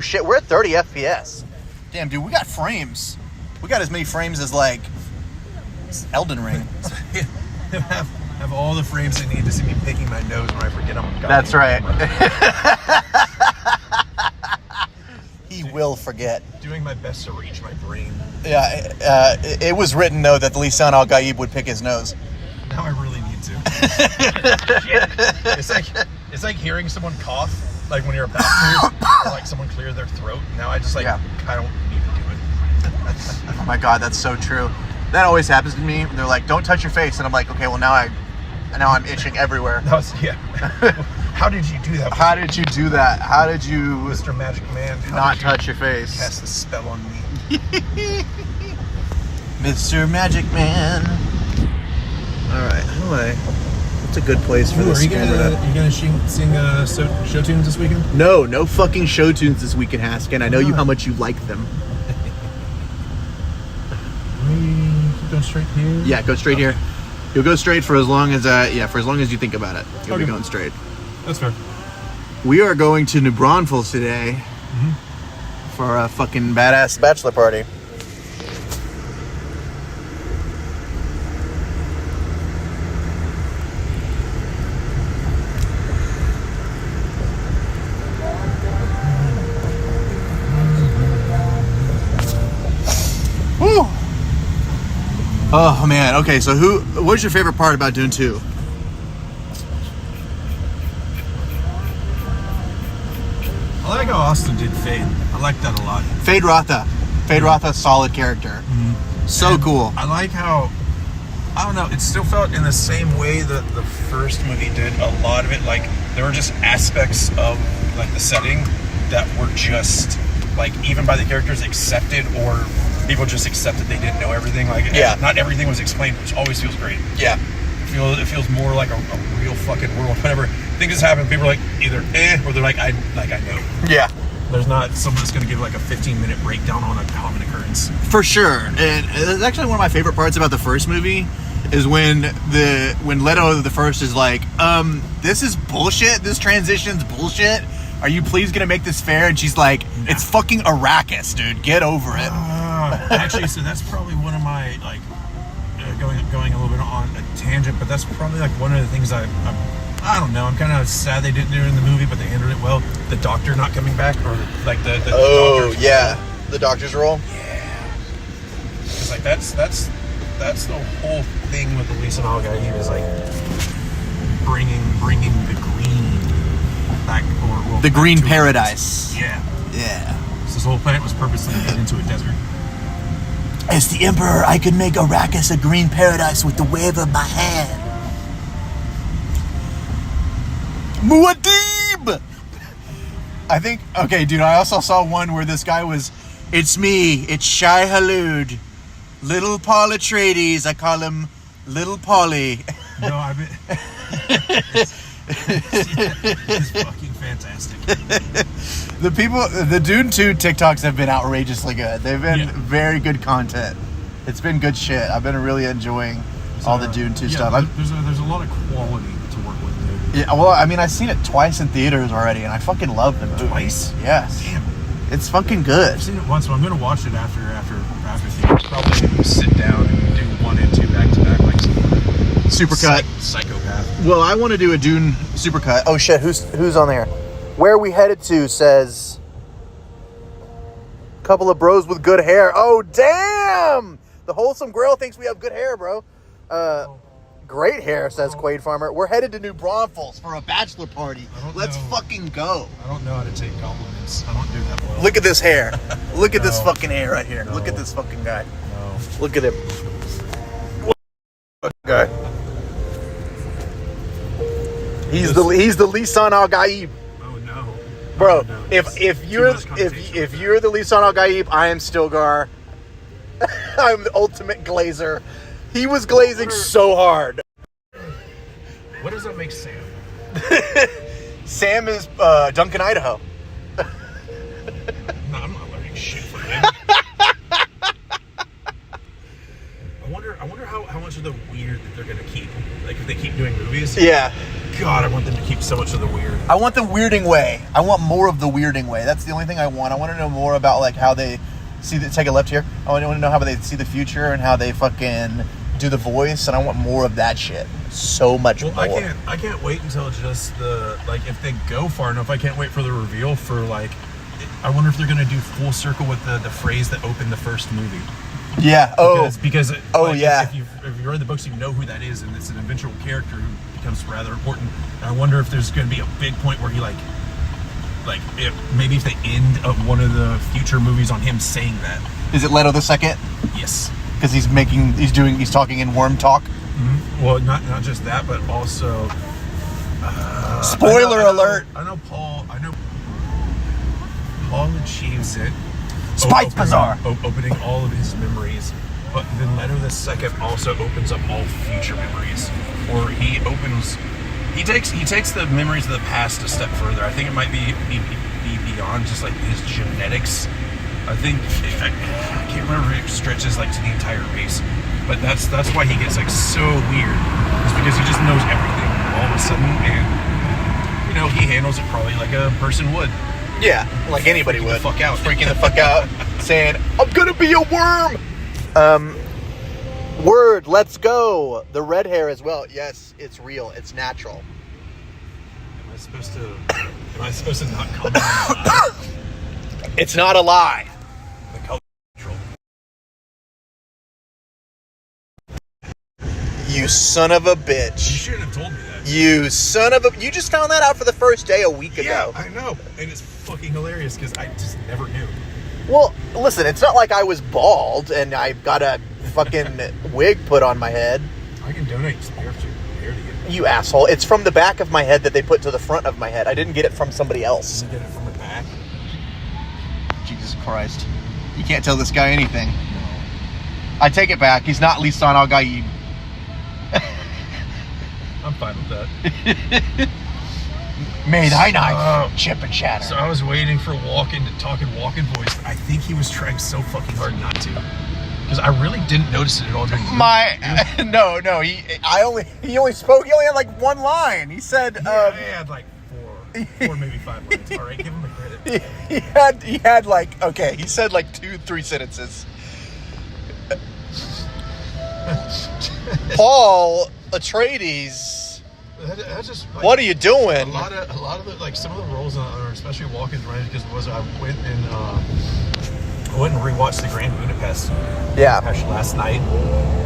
Shit, we're at 30 FPS. Damn, dude, we got frames. We got as many frames as, like, Elden Ring. have all the frames I need to see me picking my nose when I forget I'm That's right. He will forget. Doing my best to reach my brain. Yeah, it was written, though, that Lisan Al-Gaib would pick his nose. Now I really need to. It's like hearing someone cough, like when you're about to, or like someone clear their throat. Now I just I don't need to do it. Oh my god, that's so true. That always happens to me. They're like, "Don't touch your face," and I'm like, "Okay, well now I'm itching everywhere." How did you do that? How did you do that? How did you, Mr. Magic Man, not touch your face? Cast a spell on me, Mr. Magic Man. All right, what's a good place for this camera? Are you gonna sing show tunes this weekend? No fucking show tunes this weekend, Haskin. I know you how much you like them. We go straight here. Yeah, go straight here. You'll go straight for as long as you think about it. You'll be going straight. That's fair. We are going to New Braunfels today for a fucking badass bachelor party. Woo! Oh man, okay, so what's your favorite part about Dune 2? I like how Austin did Fade. I like that a lot. Fade Rotha, solid character. So and cool. I like how, I don't know, it still felt in the same way that the first movie did. A lot of it, like, there were just aspects of, like, the setting that were just, like, even by the characters accepted, or people just accepted they didn't know everything. Like, not everything was explained, which always feels great. Yeah. It feels more like a real fucking world. Whenever things happen, people are like either or they're like I know. Yeah. There's not someone that's going to give like a 15-minute breakdown on a common occurrence. For sure. And it's actually one of my favorite parts about the first movie is when Leto the first is like, this is bullshit. This transition's bullshit. Are you please going to make this fair? And she's like, it's fucking Arrakis, dude. Get over it. Actually, so that's probably one of my like going a little bit on a tangent, but that's probably like one of the things I don't know. I'm kind of sad they didn't do it in the movie, but they handled it well. The Doctor not coming back, or like the the Doctor's role. Yeah, it's like that's the whole thing with Lisan Al-Gaib is like bringing the green back, or the green paradise. Yeah. So this whole planet was purposely made into a desert. As the Emperor, I could make Arrakis a green paradise with the wave of my hand. Muad'Dib! I think, okay, dude, I also saw one where this guy was, it's me, it's Shai Hulud. Little Paul Atreides, I call him Little Paulie. No, I mean, it's fucking fantastic. The Dune 2 TikToks have been outrageously good. They've been very good content. It's been good shit. I've been really enjoying all the Dune 2 stuff. There's a lot of quality to work with, dude. Yeah, well, I mean, I've seen it twice in theaters already, and I fucking love the movie. Twice? Yes. Damn. It's fucking good. I've seen it once, so I'm going to watch it after theaters. Probably sit down and do 1 and 2 back to back, like Supercut. Psychopath. Well, I want to do a Dune supercut. Oh shit, who's on there? Where we headed to says couple of bros with good hair. Oh damn! The wholesome grill thinks we have good hair, bro. Great hair, says Quaid Farmer. We're headed to New Braunfels for a bachelor party. Let's fucking go. I don't know how to take compliments. I don't do that well. Look at this hair. Look at this fucking hair right here. No. Look at this fucking guy. No. Look at him. Guy. He's the Lisan Al-Gaib. Oh no. Bro, no. if you're the Lisan Al-Gaib, I am Stilgar. I'm the ultimate glazer. He was glazing so hard. What does that make Sam? Sam is Duncan, Idaho. No, I'm not learning shit from him. I wonder how much of the weird that they're gonna keep. Like if they keep doing movies. Yeah. God, I want them to keep so much of the weird. I want the weirding way. I want more of the weirding way. That's the only thing I want. I want to know more about like how they take a left here. I want to know how they see the future and how they fucking do the voice, and I want more of that shit. So much more. I can't wait until just if they go far enough, I can't wait for the reveal for like, I wonder if they're going to do full circle with the phrase that opened the first movie. Yeah. Because yeah. If you've read the books, you know who that is, and it's an eventual character who becomes rather important. And I wonder if there's going to be a big point where he maybe if they end up one of the future movies on him saying that. Is it Leto the Second? Yes. Because he's talking in worm talk. Mm-hmm. Well, not just that, but also. Spoiler alert! I know Paul achieves it. Spice Bazaar! Opening all of his memories. But then Leto the Second also opens up all future memories. Or he takes the memories of the past a step further. I think it might be beyond just like his genetics. I can't remember if it stretches like to the entire race. But that's why he gets like so weird. It's because he just knows everything all of a sudden, and he handles it probably like a person would. Yeah, like anybody would. Freaking the fuck out, saying, I'm gonna be a worm! Word, let's go! The red hair as well. Yes, it's real. It's natural. Am I supposed to not comment on that? It's not a lie. The color natural. You son of a You bitch. shouldn't have told me that. You son of a... You just found that out for the first day a week ago. Yeah, I know. And it's fucking hilarious because I just never knew. Well, listen, it's not like I was bald and I got a fucking wig put on my head. I can donate some hair to you. You asshole. It's from the back of my head that they put to the front of my head. I didn't get it from somebody else. You get it from the back? Jesus Christ. You can't tell this guy anything. I take it back. He's not Lisan Al-Gaib. I'm fine with that. May thy knife chip and shatter. So I was waiting for Walken to talk in Walken voice. I think he was trying so fucking hard not to. Because I really didn't notice it at all during the movie. No. He only spoke. He only had like one line. He said. He had like four, maybe 5 lines. All right, give him the credit. He had like okay. He said like 2-3 sentences. Paul Atreides. Just, like, what are you doing? A lot of the, like some of the roles, especially Walken's range, because I went and rewatched the Grand Budapest. Yeah. Last night,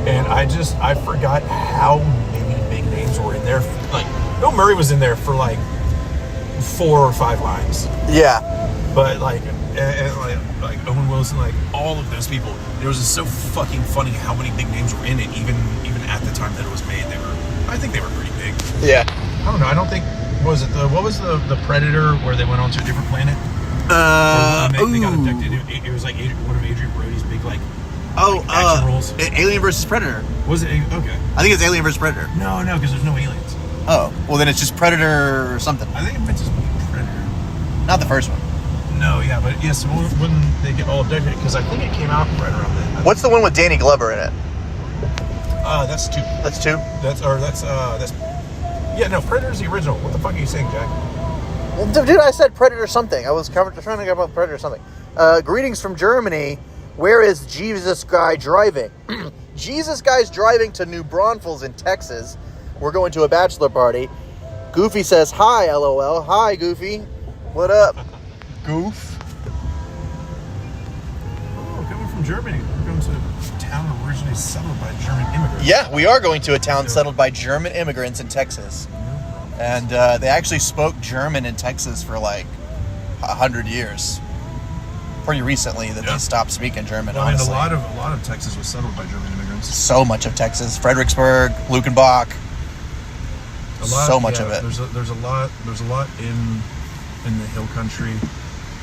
and I forgot how many big names were in there. Like Bill Murray was in there for like 4 or 5 lines. Yeah. But like Owen Wilson, like all of those people, it was just so fucking funny how many big names were in it, even at the time that it was made. I think they were pretty big. Yeah. I don't know. I don't think what was the Predator where they went on to a different planet? They got abducted. It was like one of Adrian Brody's big action roles. Alien versus Predator. Was it okay? I think it's Alien versus Predator. No, because there's no aliens. Oh, well then it's just Predator or something. I think it might just be Predator. Not the first one. No, yeah, but yes, when they get all abducted, because I think it came out right around then. What's the one with Danny Glover in it? That's 2. That's 2? Predator's the original. What the fuck are you saying, Jack? Well, dude, I said Predator something. I was trying to get about Predator something. Greetings from Germany. Where is Jesus Guy driving? Jesus Guy's driving to New Braunfels in Texas. We're going to a bachelor party. Goofy says, hi, LOL. Hi, Goofy. What up? Goof. Oh, coming from Germany. We're going to a town originally settled by German immigrants. Yeah, we are going to a town settled by German immigrants in Texas. And they actually spoke German in Texas for like 100 years. Pretty recently that they stopped speaking German. Well, I mean, honestly. a lot of Texas was settled by German immigrants. So much of Texas, Fredericksburg, Lukenbach. So much of it. There's a lot in the hill country,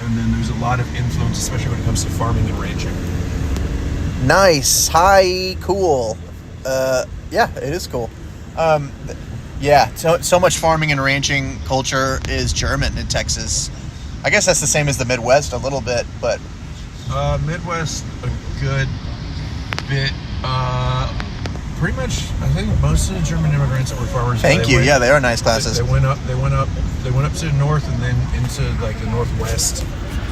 and then there's a lot of influence, especially when it comes to farming and ranching. Nice, hi, cool. Yeah, it is cool. Yeah, so much farming and ranching culture is German in Texas. I guess that's the same as the Midwest a little bit, but... Midwest, a good bit. pretty much, I think most of the German immigrants that were farmers. Thank you. Yeah, they are nice classes. They went up to the north and then into like the northwest,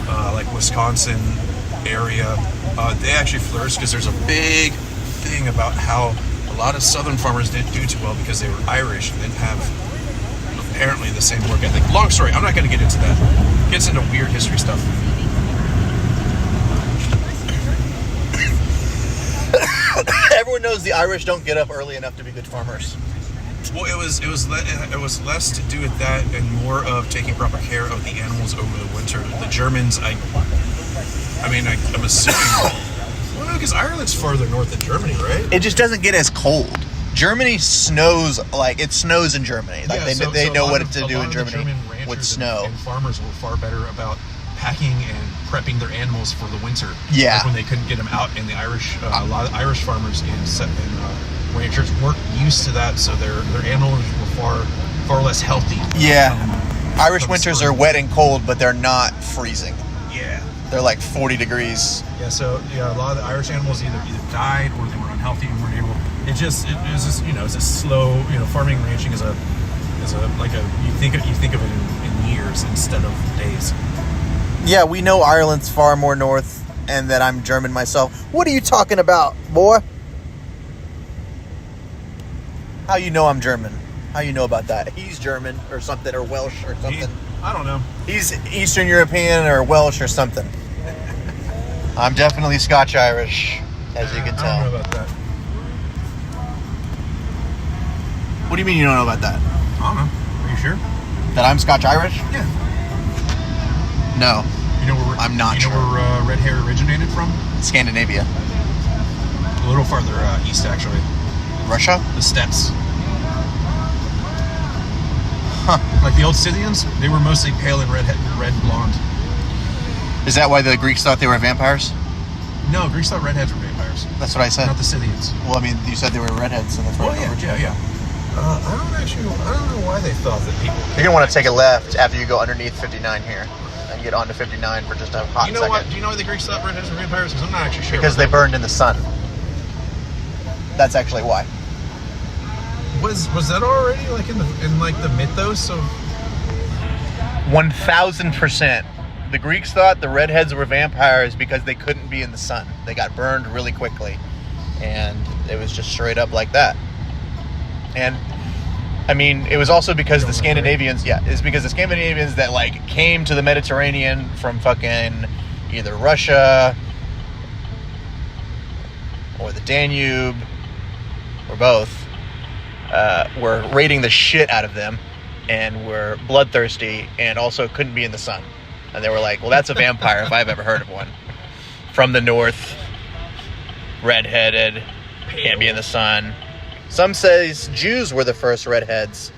like Wisconsin area. They actually flourished because there's a big thing about how a lot of southern farmers didn't do too well because they were Irish and didn't have apparently the same work ethic. Long story. I'm not going to get into that. It gets into weird history stuff. Everyone knows the Irish don't get up early enough to be good farmers. Well, it was less to do with that and more of taking proper care of the animals over the winter. The Germans, I'm assuming. Well, no, because Ireland's farther north than Germany, right? It just doesn't get as cold. Germany snows, like, it snows in Germany. Like, they know what to do in Germany with snow. And farmers were far better about packing and prepping their animals for the winter. Yeah. Like when they couldn't get them out, and the Irish, a lot of Irish farmers and ranchers weren't used to that, so their animals were far less healthy. Yeah. Irish winters are wet and cold, but they're not freezing. Yeah. They're like 40 degrees. Yeah, so a lot of the Irish animals either died or they were unhealthy and weren't able. It's a slow, farming and ranching is you think of it in years instead of days. Yeah, we know Ireland's far more north and that I'm German myself. What are you talking about, boy? How you know I'm German? How you know about that? He's German or something, or Welsh or something. I don't know. He's Eastern European or Welsh or something. I'm definitely Scotch-Irish, as you can tell. I don't know about that. What do you mean you don't know about that? I don't know. Are you sure? That I'm Scotch-Irish? Yeah. No. I'm not sure. You know where red hair originated from? Scandinavia. A little farther east, actually. Russia? The steppes. Huh. Like the old Scythians, they were mostly pale and red blonde. Is that why the Greeks thought they were vampires? No, Greeks thought redheads were vampires. That's what I said. Not the Scythians. Well, I mean, you said they were redheads, and that's what yeah. I don't know why they thought that people. You're gonna want to take a left after you go underneath 59 here, and get onto 59 for just a hot second. Do you know why the Greeks thought redheads were vampires? Because I'm not actually sure. Because they burned in the sun. That's actually why. Was that already like in the mythos of? 1000%. The Greeks thought the redheads were vampires because they couldn't be in the sun. They got burned really quickly, and it was just straight up like that. And I mean, it was also because the Scandinavians, it's because the Scandinavians that like came to the Mediterranean from fucking either Russia or the Danube or both, were raiding the shit out of them and were bloodthirsty and also couldn't be in the sun. And they were like, well, that's a vampire if I've ever heard of one. From the north, redheaded, can't be in the sun. Some says Jews were the first redheads.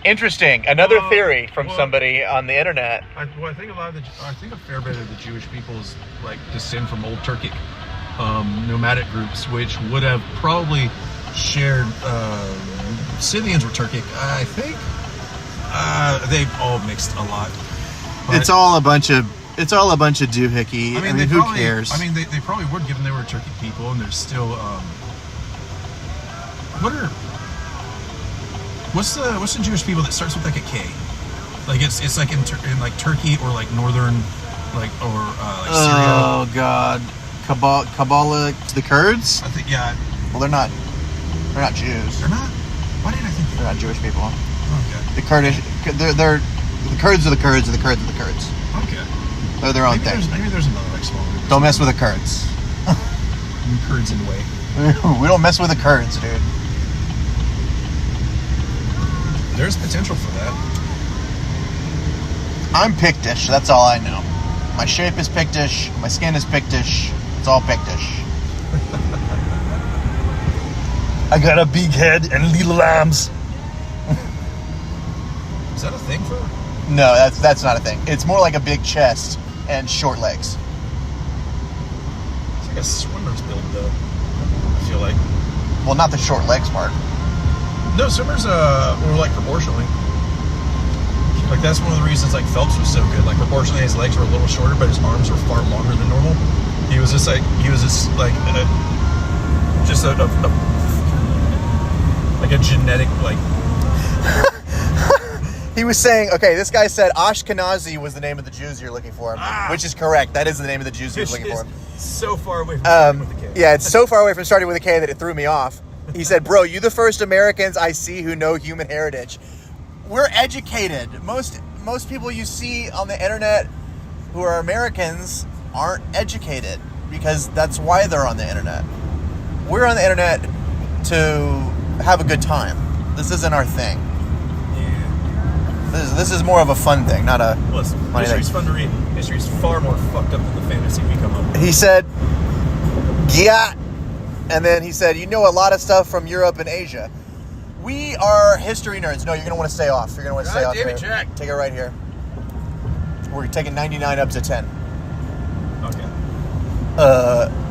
Interesting. Another theory from somebody on the internet. I think a fair bit of the Jewish people's like descend from old Turkic nomadic groups, which would have probably shared. Scythians were Turkic, I think. They all mixed a lot. But it's all a bunch of doohickey. I mean, who cares? I mean, they probably would, given they were Turkic people, and there's still. What's the Jewish people that starts with like a K? Like it's like in like Turkey or like northern, like Syria. Oh God, Kabbalah, the Kurds? I think Well, they're not Jews. They're not. Why did I think they're not Jewish people? Okay. The Kurdish, they're the Kurds are the Kurds, and the Kurds are the Kurds. Okay. They're their own thing. Maybe there's another like small group. Don't mess with the Kurds. Kurds in the way. We don't mess with the Kurds, dude. There's potential for that. I'm Pictish, that's all I know. My shape is Pictish, my skin is Pictish, it's all Pictish. I got a big head and little arms. Is that a thing for? No, that's not a thing. It's more like a big chest and short legs. It's like a swimmer's build, though. I feel like. Well, not the short legs part. No, swimmers were like proportionally. Like that's one of the reasons like Phelps was so good. Like proportionally, his legs were a little shorter, but his arms were far longer than normal. He was just a like a genetic like. He was saying, okay, this guy said Ashkenazi was the name of the Jews you're looking for, which is correct. That is the name of the Jews you're looking for. So far away from starting with a K. Yeah, it's so far away from starting with a K that it threw me off. He said, bro, you the first Americans I see who know human heritage. We're educated. Most people you see on the internet who are Americans aren't educated because that's why they're on the internet. We're on the internet to have a good time. This isn't our thing. This is more of a fun thing, not a money history's thing. fun to read. History's far more fucked up than the fantasy we come up with. He said, yeah. And then he said, you know a lot of stuff from Europe and Asia. We are history nerds. No, you're going to want to stay off. You're going to want to stay off here. Jack. Take it right here. We're taking 99 up to 10. Okay.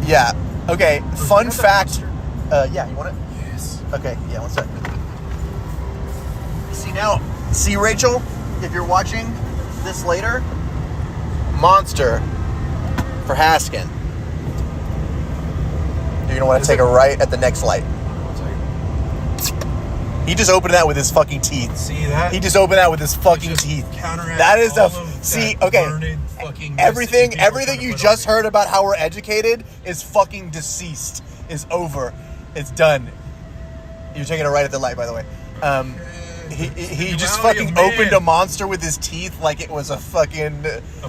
Yeah. Okay, fun fact. Yeah, you want it? Yes. Okay, yeah, one sec. See, Rachel, if you're watching this later, Monster for Haskin. You're going to want to take a right at the next light. He just opened that with his fucking teeth. See that? He just opened that with his fucking teeth. That is everything you just heard about how we're educated is fucking deceased. Is over. It's done. You're taking a right at the light, by the way. He just fucking opened a Monster with his teeth like it was a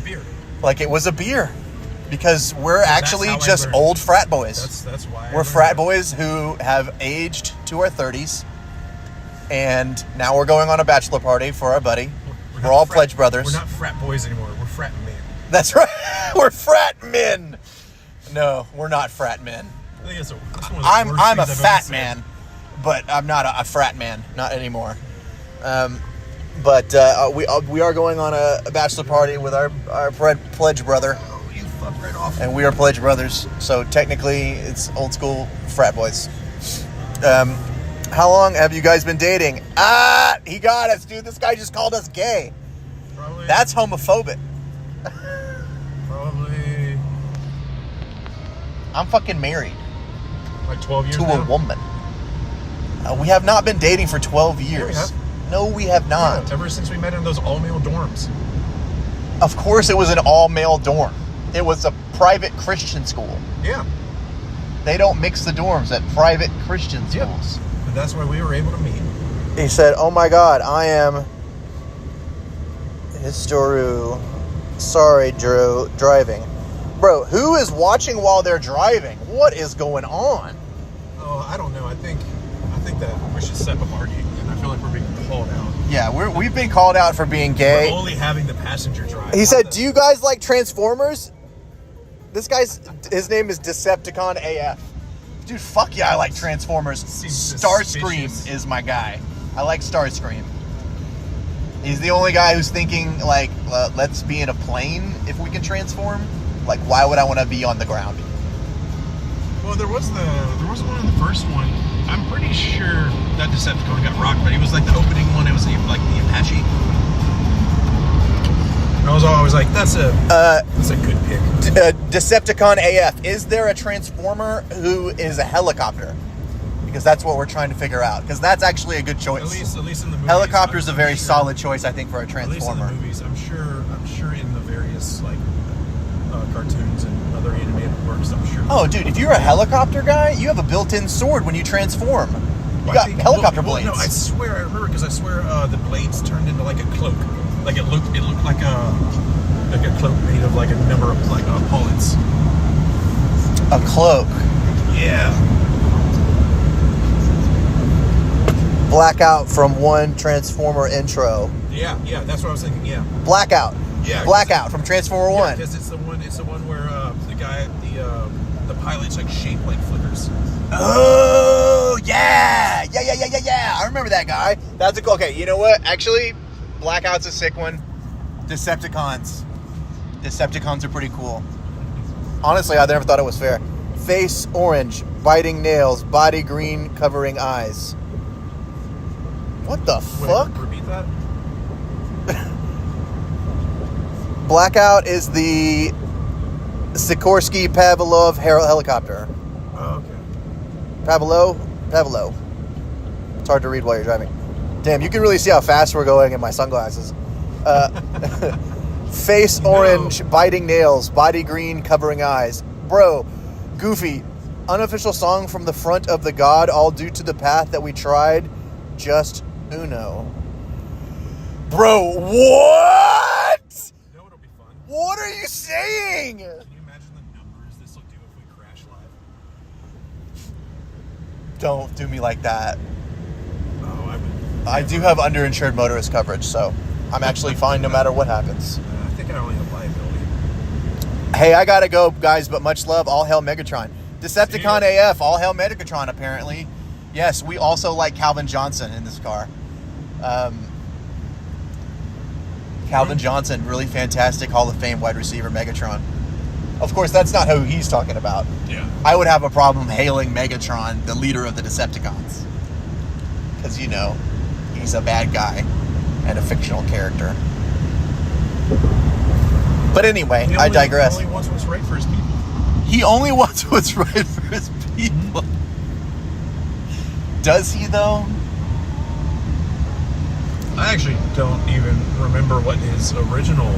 beer. Like it was a beer. Because we're actually just old frat boys. That's why. We're frat boys who have aged to our 30s. And now we're going on a bachelor party for our buddy. We're all pledge brothers. We're not frat boys anymore. We're frat men. That's right. We're frat men. No, we're not frat men. I think that's one of the I'm worst a things I've fat ever man, but I'm not a frat man. Not anymore. But we are going on a bachelor party with our pledge brother. Oh, you fucked right off. And we are pledge brothers, so technically it's old school frat boys. How long have you guys been dating? He got us, dude. This guy just called us gay. Probably. That's homophobic. Probably. I'm fucking married. Like 12 years to now? a woman. We have not been dating for 12 years. Yeah, we have. No, we have not. Yeah, ever since we met in those all-male dorms. Of course it was an all-male dorm. It was a private Christian school. Yeah. They don't mix the dorms at private Christian schools. But that's why we were able to meet. He said, oh my God, I am sorry, Drew, driving. Bro, who is watching while they're driving? What is going on? Oh, I don't know. I think that we should set up our gate. And I feel like we're being called out. Yeah, we've been called out for being gay. We're only having the passenger drive. He said, do you guys like Transformers? His name is Decepticon AF. Dude, fuck yeah, I like Transformers. Starscream is my guy. I like Starscream. He's the only guy who's thinking, like, let's be in a plane if we can transform. Like, why would I want to be on the ground? Well, there was one in the first one. I'm pretty sure that Decepticon got rocked, but it was like the opening one. It was like the Apache. I was always like, that's a good pick. Decepticon AF. Is there a Transformer who is a helicopter? Because that's what we're trying to figure out. Because that's actually a good choice. At least in the movies. Helicopter is a very solid choice, I think, for a Transformer. At least in the movies, I'm sure in the various like cartoons and other animated works, I'm sure. Oh, dude, if you're a helicopter guy, you have a built-in sword when you transform. You got helicopter blades. No, I swear, I remember because I swear the blades turned into like a cloak. Like it looked like a cloak made of like a number of like bullets. A cloak. Yeah. Blackout from one Transformer intro. Yeah, that's what I was thinking. Yeah. Blackout. Yeah. Blackout from Transformer 1. Because it's the one where the guy, the pilot's like shaped like flickers. Oh yeah. I remember that guy. That's okay. You know what? Actually, Blackout's a sick one. Decepticons are pretty cool. Honestly, I never thought it was fair. Face orange, biting nails, body green, covering eyes. What the fuck? Repeat that. Blackout is the Sikorsky Pavlov helicopter. Oh, okay. Pavlov. It's hard to read while you're driving. Damn, you can really see how fast we're going in my sunglasses. Face orange, biting nails, body green, covering eyes. Bro, Goofy, unofficial song from the front of the God, all due to the path that we tried. Just Uno. Bro, what? You know what'll be fun? What are you saying? Can you imagine the numbers this will do if we crash live? Don't do me like that. Oh, I would. I do have underinsured motorist coverage, so I'm actually fine no matter what happens. I think I only have liability. Hey, I gotta go, guys, but much love. All hail Megatron. Decepticon AF. All hail Megatron, apparently. Yes, we also like Calvin Johnson in this car. Calvin Johnson, really fantastic Hall of Fame wide receiver, Megatron. Of course, that's not who he's talking about. Yeah. I would have a problem hailing Megatron, the leader of the Decepticons. Because, you know, he's a bad guy and a fictional character. But anyway, I digress. He only wants what's right for his people. He only wants what's right for his people. Does he, though? I actually don't even remember what his original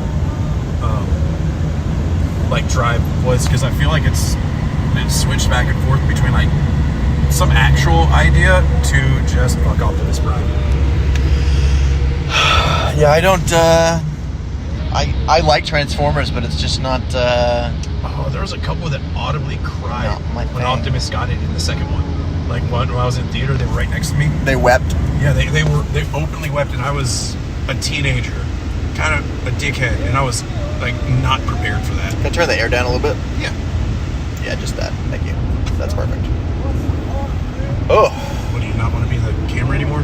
drive was, because I feel like it's switched back and forth between like some actual idea to just fuck Optimus Prime. Yeah, I don't. I like Transformers, but it's just not. Oh, there was a couple that audibly cried when Optimus got it in the second one. Like when I was in theater, they were right next to me. They wept. Yeah, they openly wept, and I was a teenager, kind of a dickhead, and I was like not prepared for that. Can I turn the air down a little bit? Yeah. Yeah, just that. Thank you. That's perfect. Oh. What, do you not want to be in the camera anymore?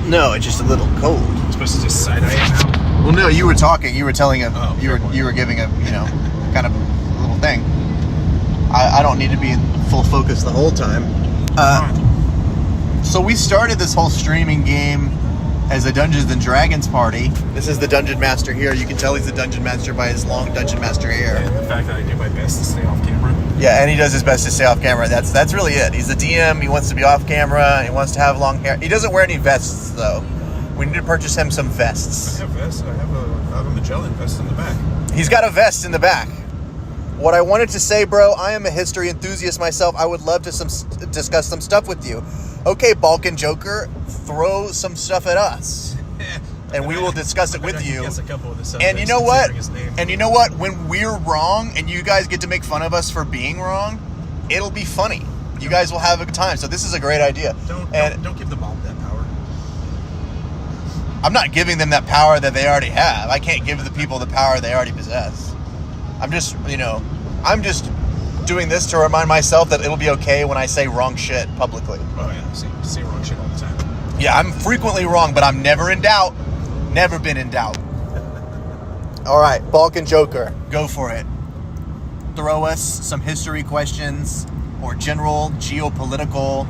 No, it's just a little cold. I'm supposed to just side eye it now? Well, no, you were talking. You were telling you were giving a kind of little thing. I don't need to be in full focus the whole time. So we started this whole streaming game as a Dungeons and Dragons party. This is the Dungeon Master here. You can tell he's the Dungeon Master by his long Dungeon Master hair. And the fact that I do my best to stay off camera. Yeah, and he does his best to stay off camera. That's really it. He's a DM. He wants to be off camera. He wants to have long hair. He doesn't wear any vests, though. We need to purchase him some vests. I have vests. I have a Magellan vest in the back. He's got a vest in the back. What I wanted to say, bro, I am a history enthusiast myself. I would love to discuss some stuff with you. Okay, Balkan Joker, throw some stuff at us. And we will discuss it with you. And you know what? And you know what? When we're wrong and you guys get to make fun of us for being wrong, it'll be funny. You guys will have a good time. So this is a great idea. Don't give the mob that power. I'm not giving them that power that they already have. I can't give the people the power they already possess. I'm just doing this to remind myself that it'll be okay when I say wrong shit publicly. Oh yeah, say wrong shit all the time. Yeah, I'm frequently wrong, but I'm never in doubt. Never been in doubt. All right, Balkan Joker, go for it. Throw us some history questions or general geopolitical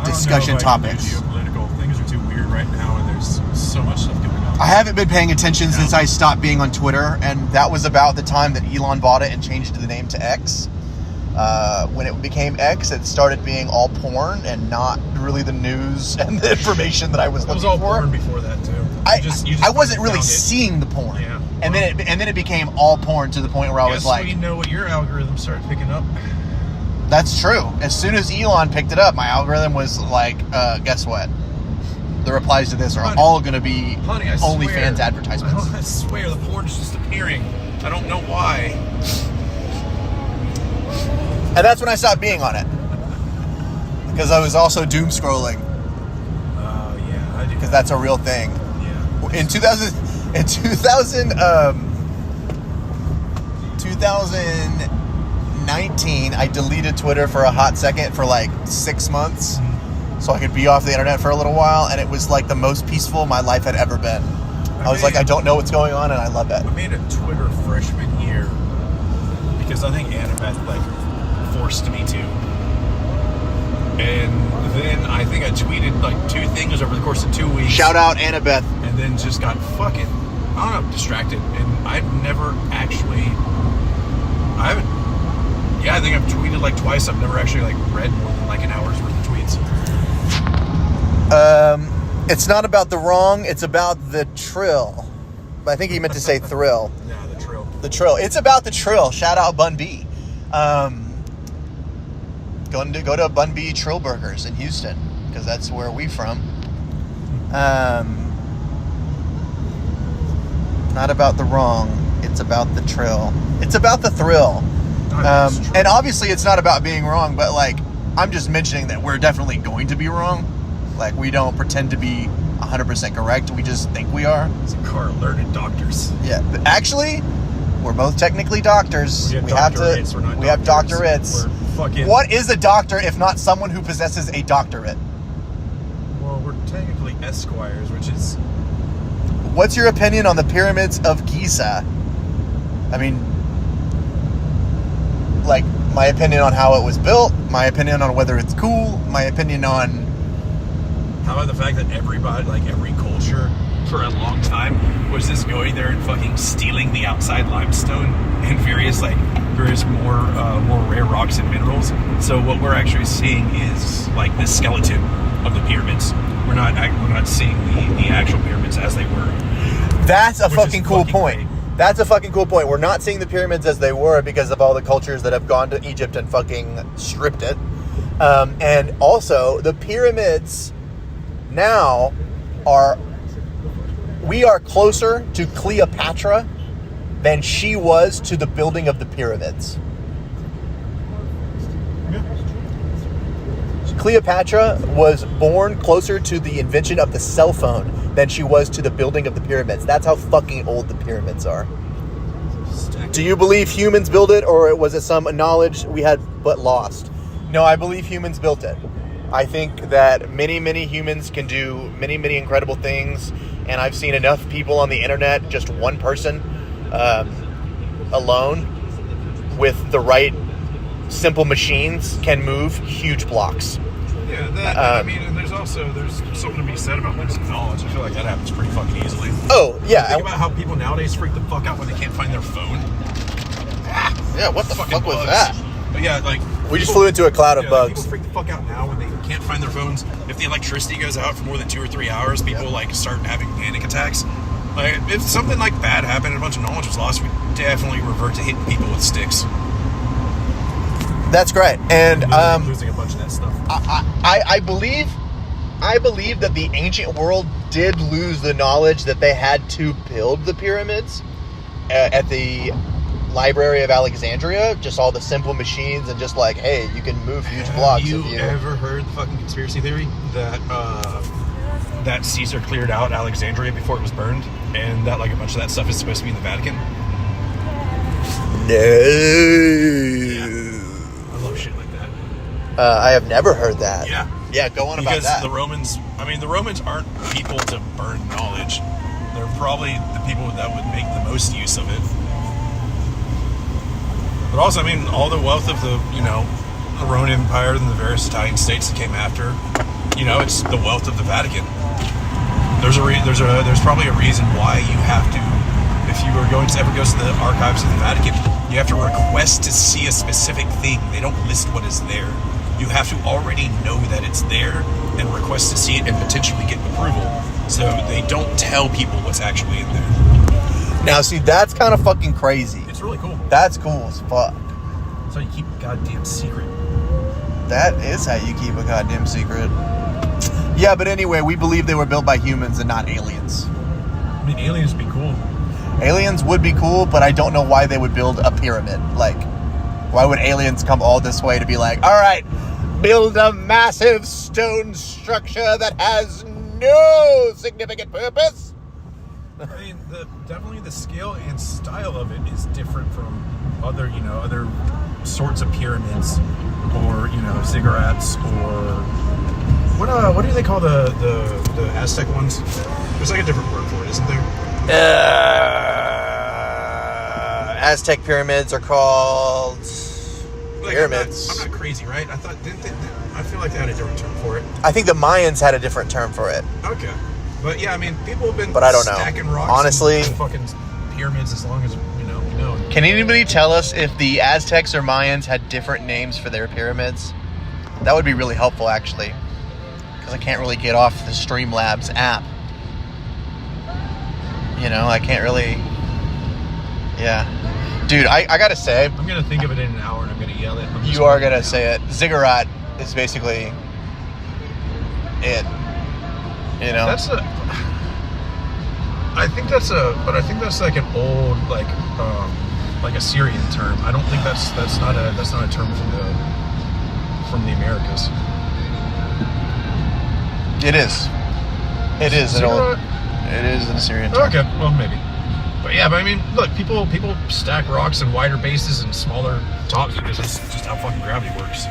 discussion topics. Geopolitical things are too weird right now, and there's so much stuff going on. I haven't been paying attention since I stopped being on Twitter, and that was about the time that Elon bought it and changed the name to X. When it became X, it started being all porn and not really the news and the information that I was looking for. It was all porn before that too. I wasn't really seeing the porn, and then it became all porn to the point where I was like, "You know what your algorithm started picking up." That's true. As soon as Elon picked it up, my algorithm was like, guess what? The replies to this are all going to be OnlyFans advertisements. I swear, the porn's just appearing. I don't know why. And that's when I stopped being on it. Because I was also doom scrolling. Oh, yeah. I do. Because that's a real thing. Yeah. In 2019, I deleted Twitter for a hot second for like 6 months. So I could be off the internet for a little while, and it was like the most peaceful my life had ever been. I was like, I don't know what's going on, and I love it. I made a Twitter freshman year because I think Annabeth forced me to. And then I think I tweeted like 2 things over the course of 2 weeks. Shout out Annabeth. And then just got fucking, I don't know, distracted. And I've never actually, I think I've tweeted like twice. I've never actually like read more than like an hour's worth of tweets. It's not about the wrong, it's about the trill. I think he meant to say thrill. Yeah, the trill. The trill. It's about the trill. Shout out Bun B. Go to Bun B Trill Burgers in Houston, because that's where we from. Not about the wrong, it's about the trill. It's about the thrill. And obviously it's not about being wrong, but like, I'm just mentioning that we're definitely going to be wrong. Like, we don't pretend to be 100% correct. We just think we are. It's a car alerted doctors. Yeah. Actually, we're both technically doctors. We have doctorates. We're fucking... What is a doctor if not someone who possesses a doctorate? Well, we're technically esquires, which is... What's your opinion on the pyramids of Giza? I mean, like, my opinion on how it was built, my opinion on whether it's cool, my opinion on... How about the fact that everybody, like every culture for a long time, was just going there and fucking stealing the outside limestone and various more rare rocks and minerals. So what we're actually seeing is like the skeleton of the pyramids. We're not seeing the actual pyramids as they were. That's a fucking cool point. Great. That's a fucking cool point. We're not seeing the pyramids as they were because of all the cultures that have gone to Egypt and fucking stripped it. And also, the pyramids now we are closer to Cleopatra than she was to the building of the pyramids. Cleopatra was born closer to the invention of the cell phone than she was to the building of the pyramids. That's how fucking old the pyramids are. Do you believe humans built it, or was it some knowledge we had but lost? No, I believe humans built it. I think that many, many humans can do many, many incredible things, and I've seen enough people on the internet, just one person alone, with the right simple machines, can move huge blocks. Yeah, I mean, and there's something to be said about losing knowledge. I feel like that happens pretty fucking easily. Oh, yeah. Think about how people nowadays freak the fuck out when they can't find their phone. Yeah, what the fuck was bugs. that? But yeah, like... We just flew into a cloud of bugs. People freak the fuck out now when they can't find their phones. If the electricity goes out for more than 2 or 3 hours, people start having panic attacks. Like, if something like bad happened and a bunch of knowledge was lost, we definitely revert to hitting people with sticks. That's great. And losing a bunch of that stuff. I believe that the ancient world did lose the knowledge that they had to build the pyramids at the Library of Alexandria. Just all the simple machines and just like, hey, you can move huge blocks. Have you ever heard the fucking conspiracy theory that Caesar cleared out Alexandria before it was burned, and that like a bunch of that stuff is supposed to be in the Vatican? No. Yeah. I love shit like that. I have never heard that. Yeah. Yeah, go on about that. Because the Romans aren't people to burn knowledge. They're probably the people that would make the most use of it. But also, I mean, all the wealth of the Roman Empire and the various Italian states that came after, it's the wealth of the Vatican. There's probably a reason why you have to, if you are going to ever go to the archives of the Vatican, you have to request to see a specific thing. They don't list what is there. You have to already know that it's there and request to see it and potentially get approval. So they don't tell people what's actually in there. Now, see, that's kind of fucking crazy. It's really cool. That's cool as fuck. That's how you keep a goddamn secret. That is how you keep a goddamn secret. Yeah, but anyway, we believe they were built by humans and not aliens. I mean, aliens would be cool. Aliens would be cool, but I don't know why they would build a pyramid. Like, why would aliens come all this way to be like, all right, build a massive stone structure that has no significant purpose? I mean, definitely the scale and style of it is different from other sorts of pyramids, or ziggurats, or what do they call the Aztec ones? There's like a different word for it, isn't there? Aztec pyramids are called pyramids. I'm not crazy, right? I feel like they had a different term for it. I think the Mayans had a different term for it. Okay. But yeah, I mean, people have been I don't know. stacking rocks Honestly, and fucking pyramids as long as we know. Can anybody tell us if the Aztecs or Mayans had different names for their pyramids? That would be really helpful, actually. Because because I can't really get off the Streamlabs app. You know, I can't really. Yeah, dude, I gotta say, I'm gonna think of it in an hour, and I'm gonna yell it. you are gonna say it. Ziggurat is basically it. You know, I think that's like an old like Assyrian term. I don't think that's not a term from the Americas. it is. It is an old. It is an Assyrian term. Okay, well maybe. But yeah, I mean, look, people stack rocks in wider bases and smaller tops because that's just how fucking gravity works.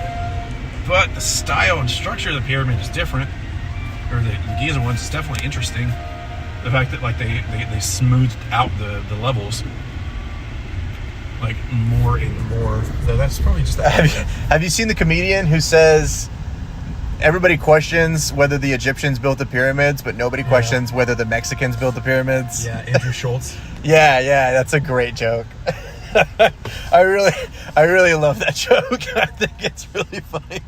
But the style and structure of the pyramid is different. Or the Giza ones is definitely interesting. The fact that like they smoothed out the levels like more and more. That's probably just Have you seen the comedian who says everybody questions whether the Egyptians built the pyramids, but nobody questions whether the Mexicans built the pyramids? Yeah, Andrew Schultz. Yeah, that's a great joke. I really love that joke. I think it's really funny.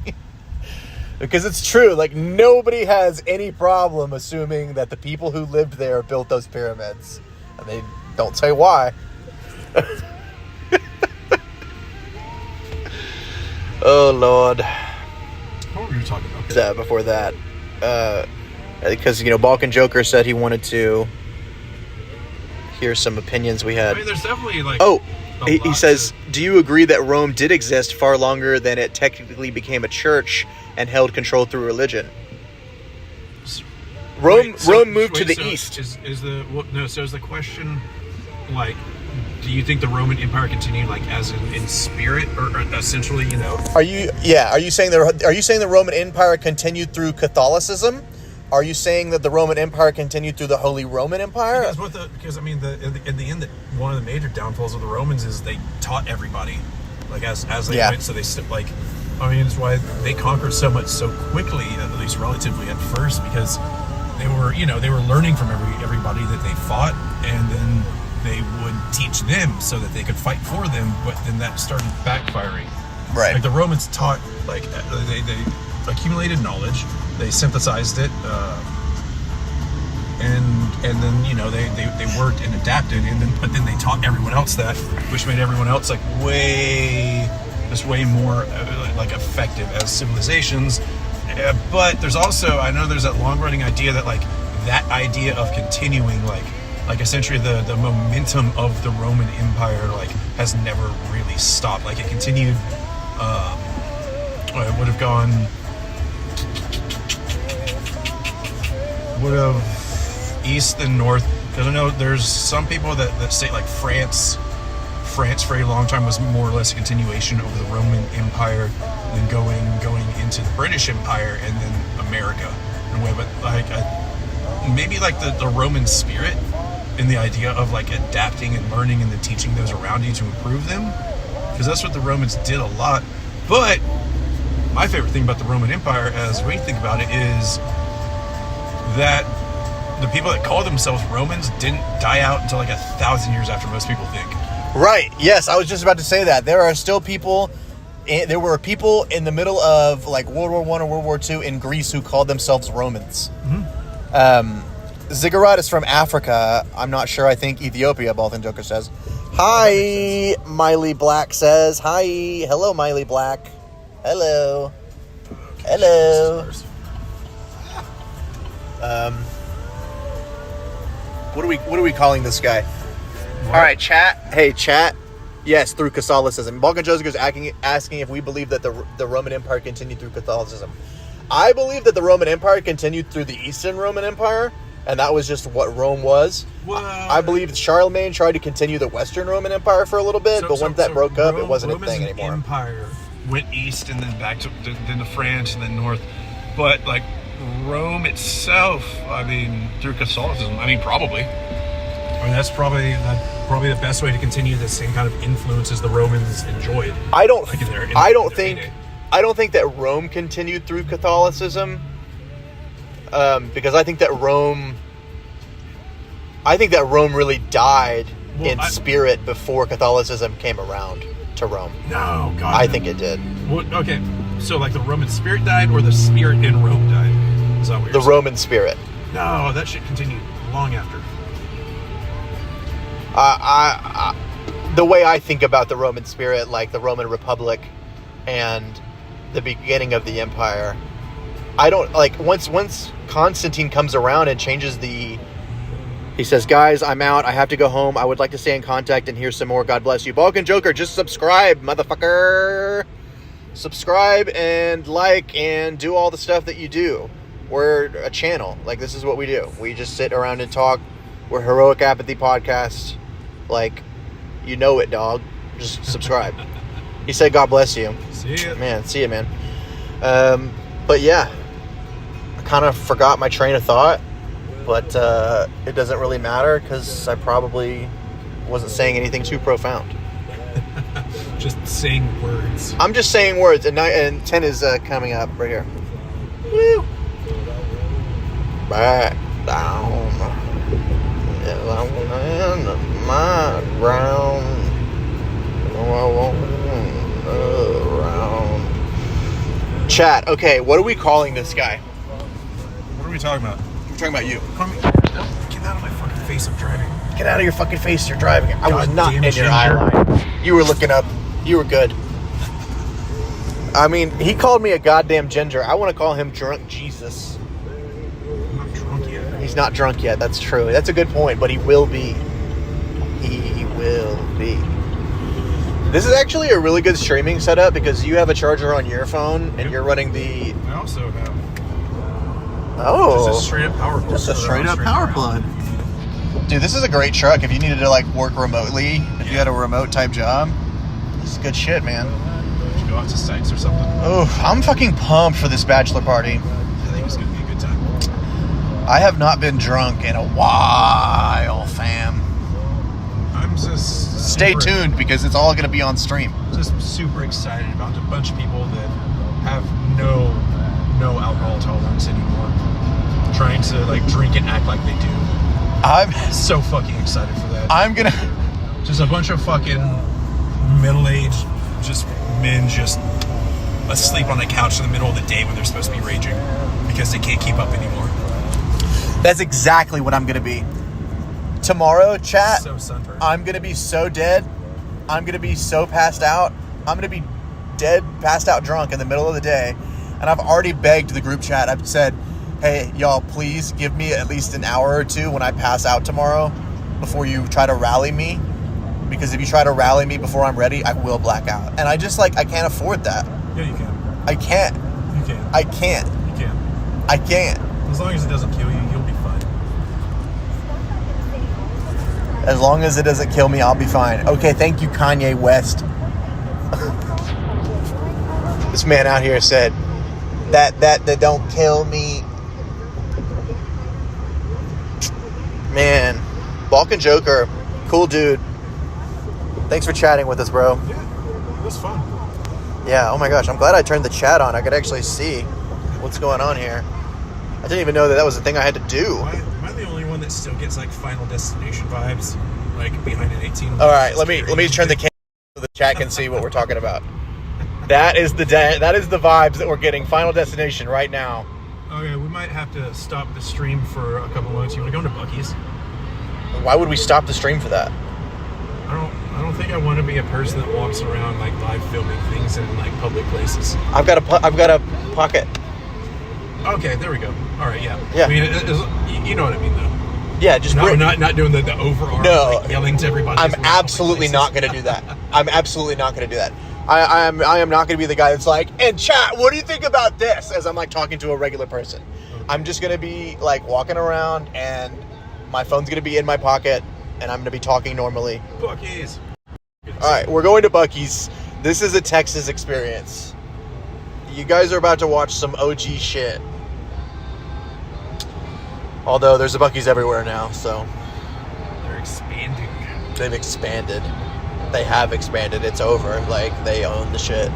Because it's true, like nobody has any problem assuming that the people who lived there built those pyramids. And they don't say why. Oh, Lord. What were you talking about? Before that. Because, Balkan Joker said he wanted to hear some opinions we had. I mean, there's definitely like... Oh, he says, do you agree that Rome did exist far longer than it technically became a church and held control through religion? Rome moved to the east. So is the question, like, do you think the Roman Empire continued, like, as in spirit, or essentially, Are you saying the Roman Empire continued through Catholicism? Are you saying that the Roman Empire continued through the Holy Roman Empire? Because in the end, one of the major downfalls of the Romans is they taught everybody, like as they went. So they that's why they conquered so much so quickly, at least relatively at first, because they were learning from everybody that they fought, and then they would teach them so that they could fight for them. But then that started backfiring. Right. Like the Romans taught, like they accumulated knowledge. They synthesized it, and then they worked and adapted, but then they taught everyone else that, which made everyone else like way more like effective as civilizations. But there's also, I know there's that long running idea that like that idea of continuing like essentially the momentum of the Roman Empire like has never really stopped. Like it continued. It would have gone. Would have east and north, because I know there's some people that say like France for a long time was more or less a continuation of the Roman Empire, then going into the British Empire and then America in a way. But like maybe like the Roman spirit in the idea of like adapting and learning and then teaching those around you to improve them, because that's what the Romans did a lot. But my favorite thing about the Roman Empire, as we think about it, is that the people that call themselves Romans didn't die out until like 1,000 years after most people think. Right. Yes, I was just about to say that. There are still people. There were people in the middle of like World War I or World War II in Greece who called themselves Romans. Mm-hmm. Ziggurat is from Africa. I'm not sure. I think Ethiopia, Balkan Joker says. Hi, Miley Black says. Hi. Hello, Miley Black. Hello. Hello. What are we calling this guy? What? All right, chat. Hey, chat. Yes, through Catholicism. Balkan Joker is asking if we believe that the Roman Empire continued through Catholicism. I believe that the Roman Empire continued through the Eastern Roman Empire, and that was just what Rome was. I believe Charlemagne tried to continue the Western Roman Empire for a little bit, but once that broke up, it wasn't a thing anymore. The Empire went east and then back to France and then north, but like Rome itself, I mean, through Catholicism, I mean, probably. I mean, that's probably the best way to continue the same kind of influences the Romans enjoyed. I don't think that Rome continued through Catholicism, because I think that Rome really died spirit before Catholicism came around to Rome. No, God. I think it did. Okay, so like the Roman spirit died, or the spirit in Rome died? Is that what The you're saying? Roman spirit. No, that shit continued long after. The way I think about the Roman spirit, like the Roman Republic and the beginning of the empire, I don't like once Constantine comes around and changes he says, guys, I'm out. I have to go home. I would like to stay in contact and hear some more. God bless you. Balkan Joker, just subscribe, motherfucker. Subscribe and like and do all the stuff that you do. We're a channel. Like, this is what we do. We just sit around and talk. We're Heroic Apathy Podcast. Like, you know it, dog. Just subscribe. He said, God bless you. See ya. Man, see you, man. But yeah, I kind of forgot my train of thought, but it doesn't really matter because I probably wasn't saying anything too profound. Just saying words. I'm just saying words, and 10 is coming up right here. Woo! Back down in my ground. Around. Chat. Okay, what are we calling this guy? What are we talking about? We're talking about you. Get out of my fucking face, I'm driving. Get out of your fucking face. You're driving. I was God not damn in it, your Ginger. eye line. You were looking up. You were good. I mean, he called me a goddamn ginger. I want to call him drunk Jesus. I'm not drunk yet. He's not drunk yet. That's true. That's a good point, but he will be. He will be. This is actually a really good streaming setup because you have a charger on your phone and you're running the... I also have Oh. just a straight up power plug. Just a straight up power plug. Dude, this is a great truck if you needed to, like, work remotely. If you had a remote type job. This is good shit, man. Should go out to sites or something. Oh, I'm fucking pumped for this bachelor party. I think it's gonna be a good time. I have not been drunk in a while, fam. I'm just Stay super- tuned because it's all going to be on stream. Just super excited about a bunch of people that have no alcohol tolerance anymore, trying to like drink and act like they do. I'm So fucking excited for that. gonna. Just a bunch of fucking middle-aged just men just asleep on a couch in the middle of the day when they're supposed to be raging because they can't keep up anymore. That's exactly what I'm gonna be. Tomorrow, chat. So sunburned. I'm gonna be so dead. I'm gonna be so passed out. I'm gonna be dead, passed out, drunk in the middle of the day. And I've already begged the group chat. I've said, hey, y'all, please give me at least an hour or two when I pass out tomorrow before you try to rally me. Because if you try to rally me before I'm ready, I will black out. And I just, like, I can't afford that. Yeah, you can. I can't. You can. I can't. You can. I can't. As long as it doesn't kill you, you'll be fine. As long as it doesn't kill me, I'll be fine. Okay, thank you, Kanye West. This man out here said, that don't kill me. Man, Balkan Joker, cool dude. Thanks for chatting with us, bro. Yeah, it was fun. Yeah, oh my gosh, I'm glad I turned the chat on. I could actually see what's going on here. I didn't even know that was a thing I had to do. Am I the only one that still gets like Final Destination vibes, like behind an 18? All right, let me turn the camera so the chat can see what we're talking about. That is the vibes that we're getting. Final Destination right now. Okay, we might have to stop the stream for a couple moments. You want to go into Buc-ee's? Why would we stop the stream for that? I don't think I want to be a person that walks around like live filming things in like public places. I've got a pocket. Okay, there we go. All right, yeah. Yeah. I mean, you know what I mean, though. Yeah, just No, not doing the overarm, No. like yelling to everybody. I'm absolutely not going to do that. I'm absolutely not going to do that. I am not going to be the guy that's like, and chat, what do you think about this? As I'm like talking to a regular person. Okay. I'm just going to be like walking around and my phone's going to be in my pocket and I'm going to be talking normally. Buc-ee's. All right, we're going to Buc-ee's. This is a Texas experience. You guys are about to watch some OG shit. Although there's a Buc-ee's everywhere now, so They're expanding. they've expanded. They have expanded. It's over. Like, they own the shit.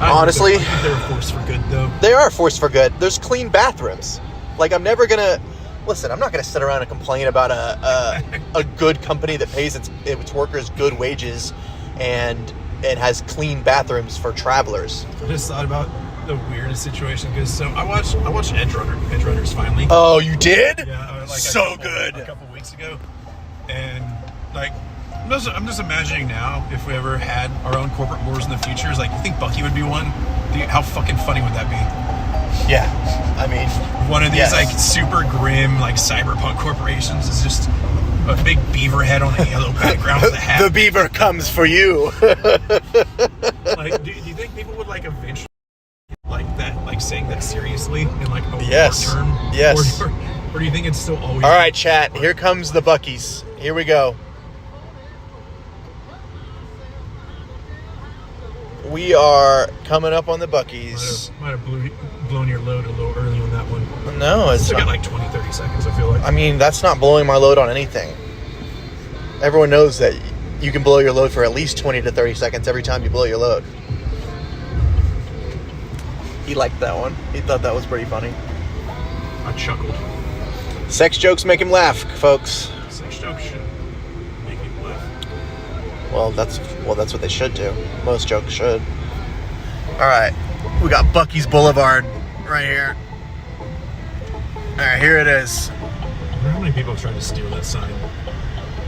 Honestly, I think they're a force for good, though. They are a force for good. There's clean bathrooms. Like, I'm never gonna... Listen, I'm not gonna sit around and complain about a good company that pays its workers good wages and it has clean bathrooms for travelers. I just thought about the weirdest situation because I watched Edge Runners finally. Oh, you did? Yeah, so good. A couple weeks ago, and like I'm just imagining now if we ever had our own corporate wars in the future. Is like, you think Bucky would be one? How fucking funny would that be? Yeah, I mean, one of these yes. like super grim like cyberpunk corporations is just a big beaver head on a yellow background with a hat. The beaver comes for you. Like, do you think people would like eventually like that, like saying that seriously in like a yes. war term? Yes. Or do you think it's still always? All right, chat. Here comes the Buckies. Here we go. We are coming up on the Buckies. Might have blown your load a little early on that one. No, it's still got like 20-30 seconds, I feel like. I mean, that's not blowing my load on anything. Everyone knows that you can blow your load for at least 20 to 30 seconds every time you blow your load. He liked that one. He thought that was pretty funny. I chuckled. Sex jokes make him laugh, folks. Sex jokes should make me laugh. Well, that's what they should do. Most jokes should. All right, we got Bucky's Boulevard right here. All right, here it is. I wonder how many people have tried to steal that sign.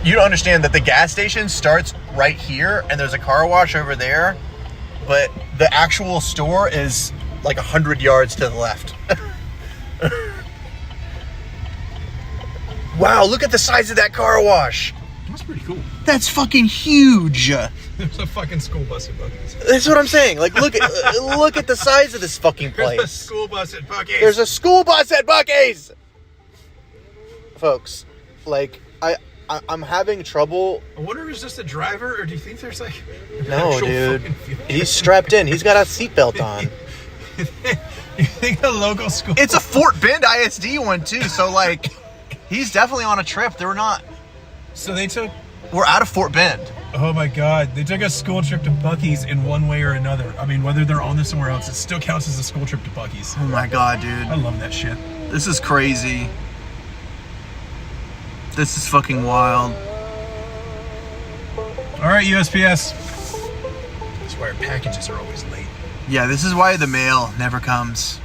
You don't understand that the gas station starts right here, and there's a car wash over there, but the actual store is like 100 yards to the left. Wow, look at the size of that car wash. That's pretty cool. That's fucking huge. There's a fucking school bus at Bucky's. That's what I'm saying. Like, look at the size of this fucking place. There's a school bus at Bucky's. There's a school bus at Bucky's. Folks, like, I'm having trouble. I wonder if it's just a driver, or do you think there's like No, dude. He's strapped in. He's got a seatbelt on. You think the local school? It's a Fort Bend ISD one too, so like, he's definitely on a trip. We're out of Fort Bend. Oh my God, they took a school trip to Bucky's in one way or another. I mean, whether they're on this somewhere else, it still counts as a school trip to Bucky's. Oh my God, dude. I love that shit. This is crazy. This is fucking wild. All right, USPS. That's why our packages are always late. Yeah, this is why the mail never comes.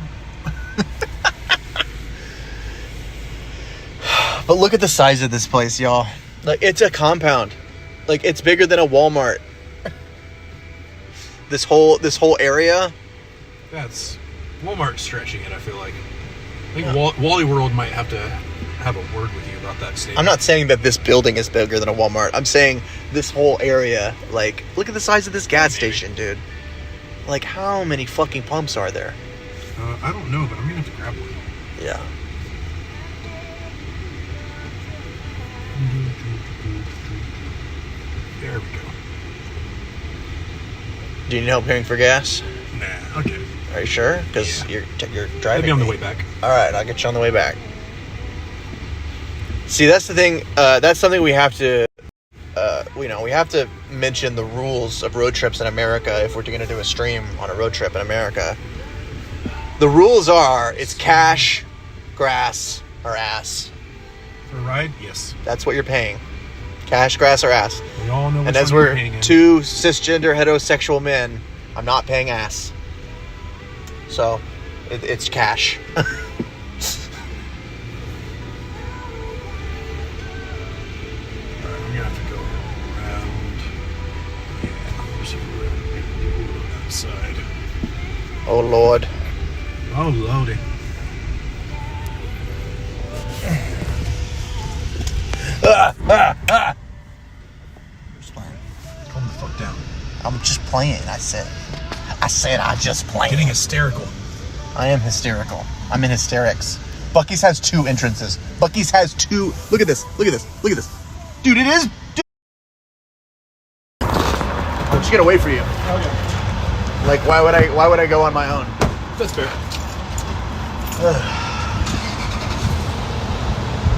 But look at the size of this place, y'all. Like, it's a compound. Like, it's bigger than a Walmart. This whole area. That's Walmart stretching it, I feel like. I think Wally World might have to have a word with you about that statement. I'm not saying that this building is bigger than a Walmart. I'm saying this whole area. Like, look at the size of this gas station, dude. Like, how many fucking pumps are there? I don't know, but I'm gonna have to grab one. Yeah. There we go. Do you need help paying for gas? Nah, okay. Are you sure? Because you're driving. Maybe on the me. way back. All right, I'll get you on the way back. See, that's the thing. That's something we have to, we have to mention the rules of road trips in America if we're going to do a stream on a road trip in America. The rules are, it's cash, grass, or ass. For a ride? Yes. That's what you're paying. Cash, grass, or ass. We all know which And as one we're you're paying in. two cisgender heterosexual men, I'm not paying ass. So, it's cash. Alright, I'm gonna have to go around. Yeah, there's people on that side. Oh, Lord. Oh, lordy. Just playing. Calm the fuck down. I'm just playing, I said I just playing. Getting hysterical. I am hysterical. I'm in hysterics. Bucky's has 2 entrances. Bucky's has 2. Look at this. Look at this. Look at this. Dude, it is. Dude. I'll just get away from you. Okay. Like, why would I go on my own? That's fair.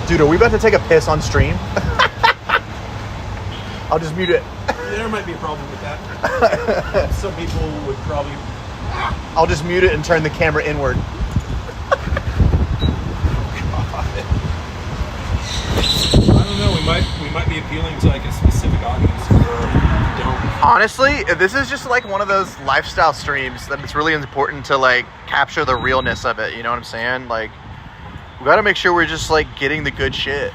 Dude, are we about to take a piss on stream? I'll just mute it. There might be a problem with that. Some people would probably. I'll just mute it and turn the camera inward. I don't know. We might be appealing to like a specific audience, or we don't. Honestly, this is just like one of those lifestyle streams that it's really important to like capture the realness of it. You know what I'm saying? Like, we got to make sure we're just like getting the good shit.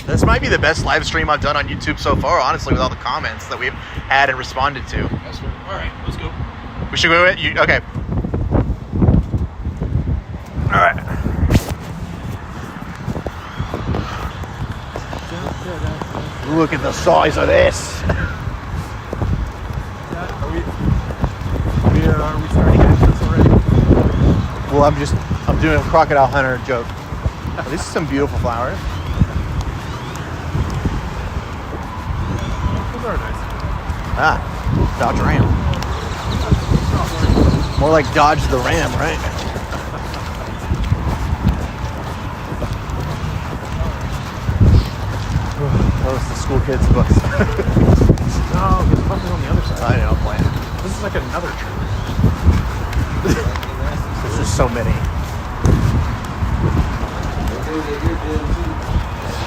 This might be the best live stream I've done on YouTube so far, honestly, with all the comments that we've had and responded to. That's fair. All right, let's go. We should go. Okay. All right. Look at the size of this. Are we starting this already? Well, I'm doing a crocodile hunter joke. This is some beautiful flowers. Those are nice. Ah, Dodge Ram. More like Dodge the Ram, right? That was the school kids' bus. No, because the bus is on the other side. I know, I'm playing. This is like another trip. There's just so many.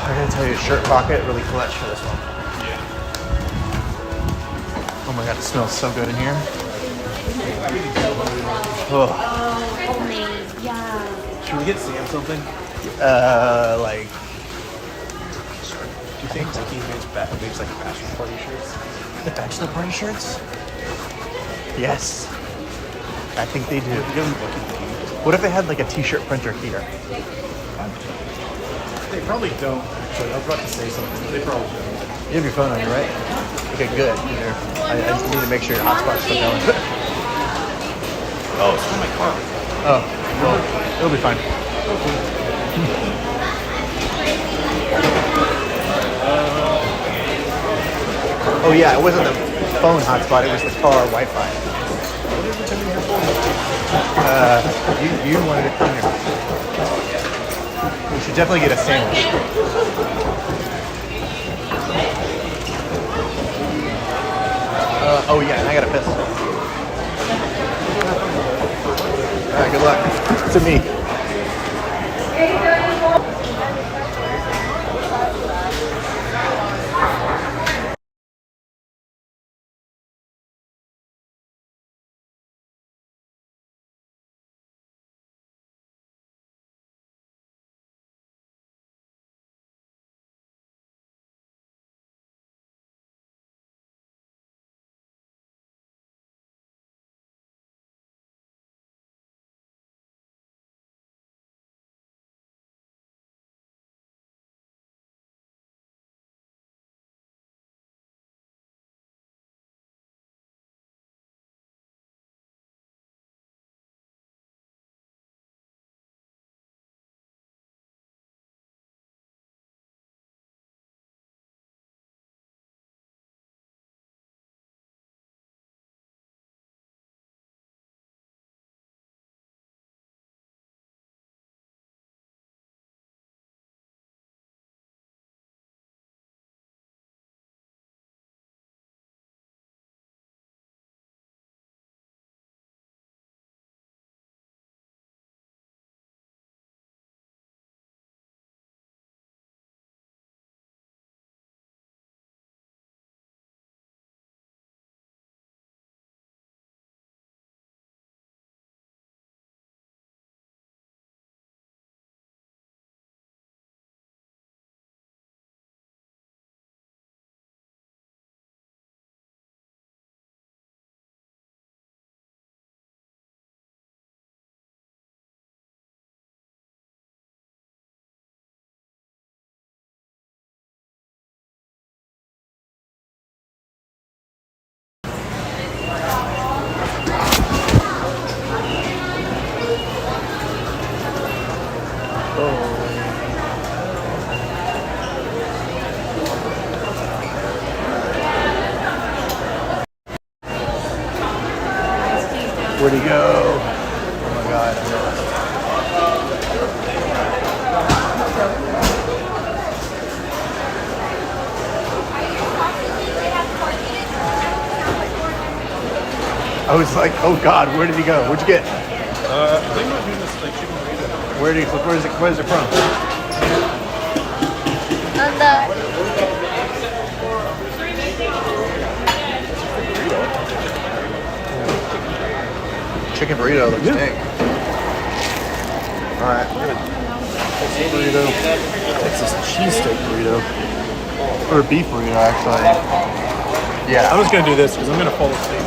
I gotta tell you, shirt pocket really clutch for this one. Yeah. Oh my god, it smells so good in here. Oh. Should we get Sam something? Like. Do you think like he makes like bachelor party shirts? The bachelor party shirts? Yes. I think they do. Give him booking. What if they had like a t-shirt printer here? They probably don't, actually. I was about to say something. They probably don't. You have your phone on you, right? Okay, good. I just need to make sure your hotspot's still going. Oh, it's in my car. Oh, well, it'll be fine. Oh yeah, it wasn't the phone hotspot, it was the car Wi-Fi. You wanted it cleaner. We should definitely get a sandwich. Oh yeah, and I got a pistol. Alright, good luck. To me. Where'd he go? Oh my god. I was like, oh god, where did he go? Where'd you get? I think I'm doing this like chicken burrito. Where is it from? chicken burrito looks Yeah. big. All right, we're gonna take this burrito. Texas cheesesteak burrito. Or a beef burrito, actually. Yeah. I'm just gonna do this because I'm gonna fall asleep.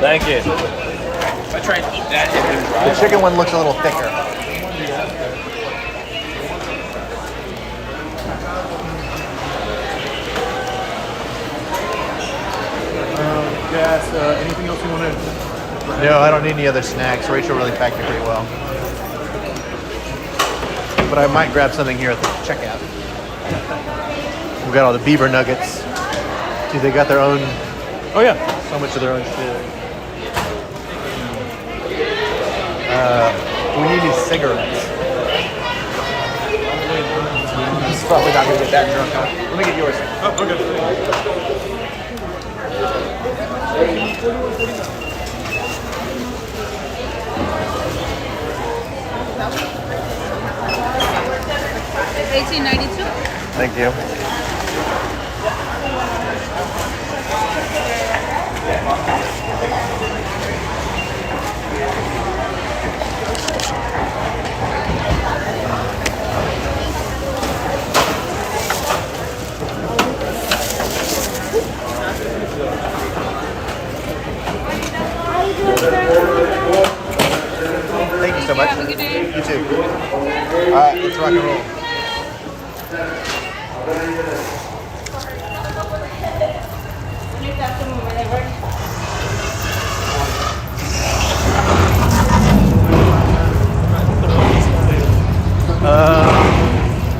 Thank you. If I try and eat that, The chicken one looks a little thicker. Yes. Anything else you want to? No, I don't need any other snacks. Rachel really packed it pretty well. But I might grab something here at the checkout. We got all the beaver nuggets. Dude, they got their own. Oh yeah. So much of their own shit. We need these cigarettes. He's probably not gonna get that drunk, huh? Let me get yours. Oh, okay. 1892. Thank you. Thank you so much. Have a good day. You too. All right, let's rock and roll.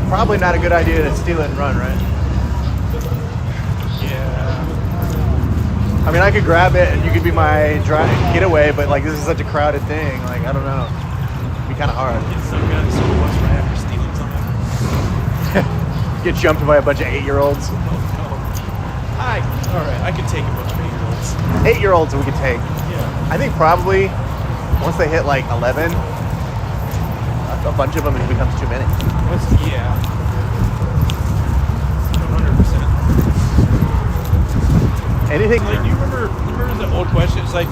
Probably not a good idea to steal it and run, right? Yeah. I mean, I could grab it and you could be my getaway, but like this is such a crowded thing. Like I don't know, it'd be kind of hard. Some guy so what's right after stealing something. Get jumped by a bunch of 8-year-olds. Hi. All right, I could take a bunch of 8-year-olds. 8-year-olds we could take. Yeah. I think probably once they hit like 11, a bunch of them it becomes too many. Yeah. 100%. Anything. Like, do you remember the old question? It's like,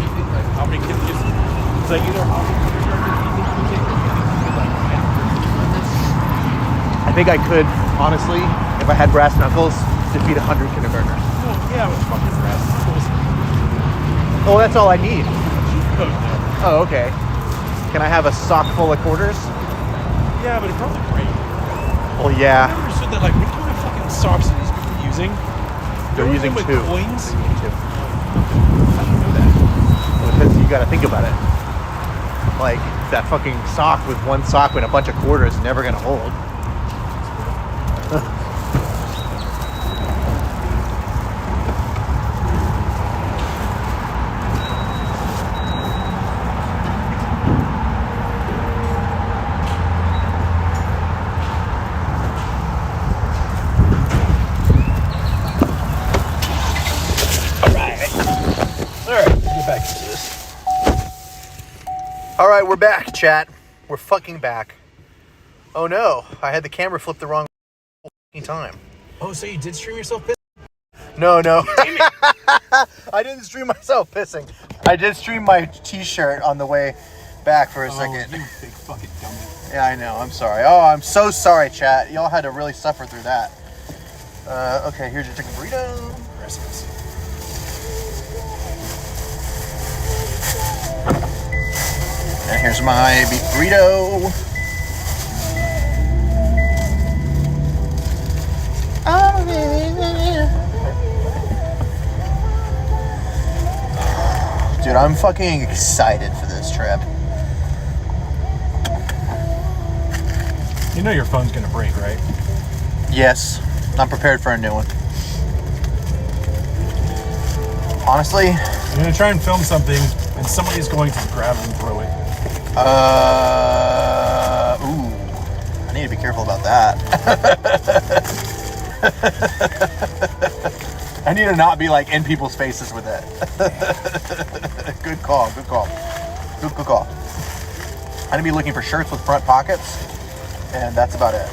how many kids just, it's like either how many kindergartners do you think you can take? I think I could, honestly, if I had brass knuckles, defeat 100 kindergartners. Oh, yeah, with fucking brass knuckles. Oh, that's all I need. Cheat code now. Oh, okay. Can I have a sock full of quarters? Yeah, but it probably break. Well, I yeah. never understood that. Like, what kind of fucking socks are these people using? They're using with two. coins? They're using two. How do you know that? Well, because you got to think about it. Like that fucking sock with one sock and a bunch of quarters is never gonna hold. All right, we're back, chat. We're fucking back. Oh no, I had the camera flipped the wrong time. Oh, so you did stream yourself pissing? No. I didn't stream myself pissing. I did stream my t-shirt on the way back for a second. You big fucking dummy. Yeah, I know. I'm sorry. Oh, I'm so sorry, chat. Y'all had to really suffer through that. Okay, here's your chicken burrito. Recipes. And here's my beef burrito. Dude, I'm fucking excited for this trip. You know your phone's gonna break, right? Yes, I'm prepared for a new one. Honestly, You're gonna try and film something, and somebody's going to grab it and throw it. ooh, I need to be careful about that. I need to not be like in people's faces with it. Good call. Good call. I need to be looking for shirts with front pockets, and that's about it.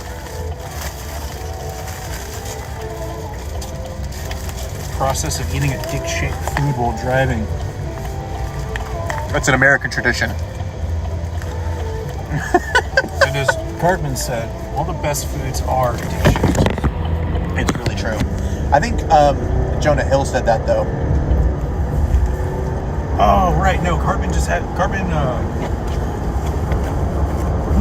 Process of eating a dick-shaped food while driving. It's an American tradition. And as Cartman said, all the best foods are dish-shaped. It's really true. I think Jonah Hill said that though. Oh, right. No, Cartman just had... Cartman...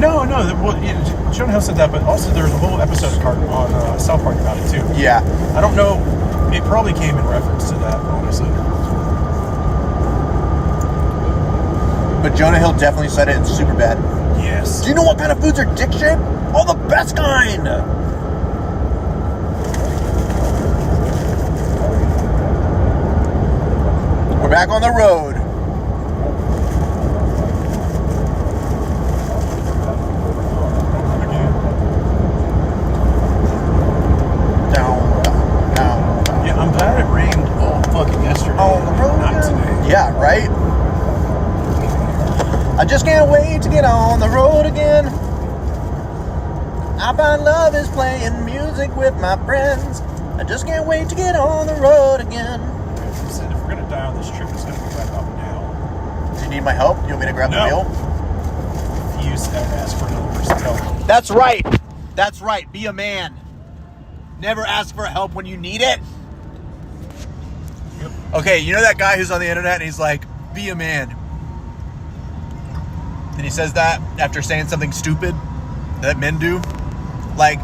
No. Well, yeah, Jonah Hill said that, but also there's a whole episode of Cartman on South Park about it, too. Yeah. I don't know. It probably came in reference to that, honestly. But Jonah Hill definitely said it in Superbad. Yes. Do you know what kind of foods are dick-shaped? All the best kind! We're back on the road. Down. Yeah, I'm glad it rained all fucking yesterday. On the road. Not today. Yeah, right? I just can't wait to get on the road again. I find love is playing music with my friends. I just can't wait to get on the road again. I said if we're going to die on this trip, it's going to be right about now. Do you need my help? You want me to grab the No. wheel? If you said ask for another person's help. That's right. That's right. Be a man. Never ask for help when you need it. Yep. Okay, you know that guy who's on the internet and he's like, be a man. And he says that after saying something stupid that men do. Like,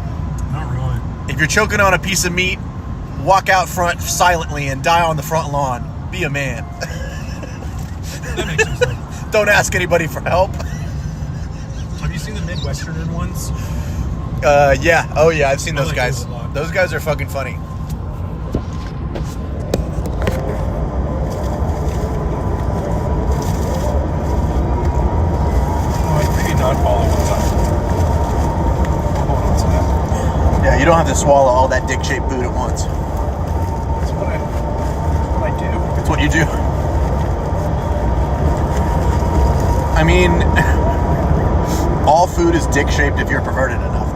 Not really. if you're choking on a piece of meat, walk out front silently and die on the front lawn. Be a man. That makes sense. Don't ask anybody for help. Have you seen the Midwesterner ones? Yeah. Oh, yeah. I've seen I those like guys. those a lot. Those guys are fucking funny. Maybe not all at one time. Hold on to that. Yeah, you don't have to swallow all that dick-shaped food at once. That's what I do. That's what you do. I mean, all food is dick-shaped if you're perverted enough.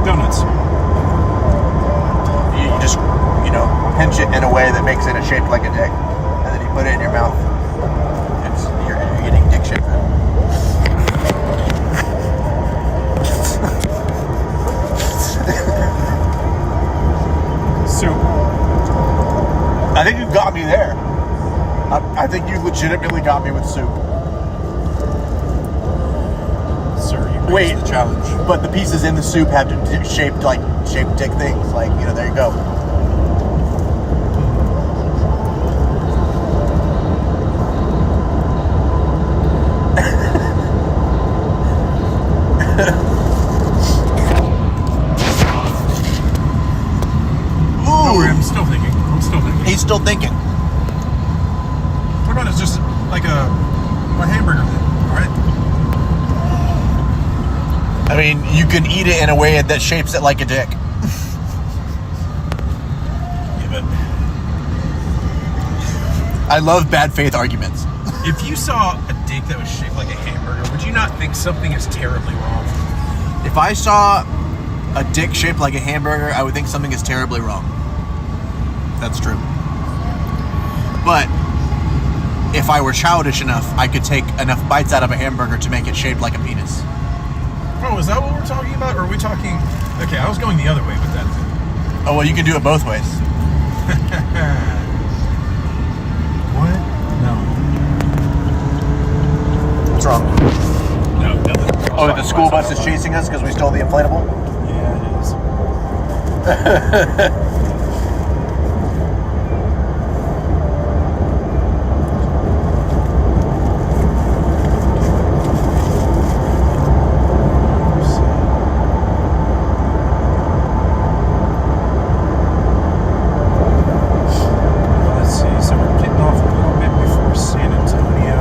Donuts. You just, pinch it in a way that makes it shaped like a dick. And then you put it in your mouth. You're eating dick-shaped food. Soup. I think you got me there. I think you legitimately got me with soup. Sir, you Wait. raised the challenge. But the pieces in the soup have to shaped dick things. Like, there you go. Don't worry, I'm still thinking. He's still thinking. What about it's just like a hamburger then, alright? I mean, you can eat it in a way that shapes it like a dick. Yeah, but I love bad faith arguments. if you saw a dick that was shaped like a hamburger, would you not think something is terribly wrong? If I saw a dick shaped like a hamburger, I would think something is terribly wrong. That's true. But if I were childish enough, I could take enough bites out of a hamburger to make it shaped like a penis. Oh, is that what we're talking about? Or are we talking... Okay, I was going the other way with that. Oh, well, you can do it both ways. What? No. What's wrong? No, nothing. Oh, the school bus is chasing us because we stole the inflatable? Yeah, it is. Let's see. So we're getting off a little bit before San Antonio.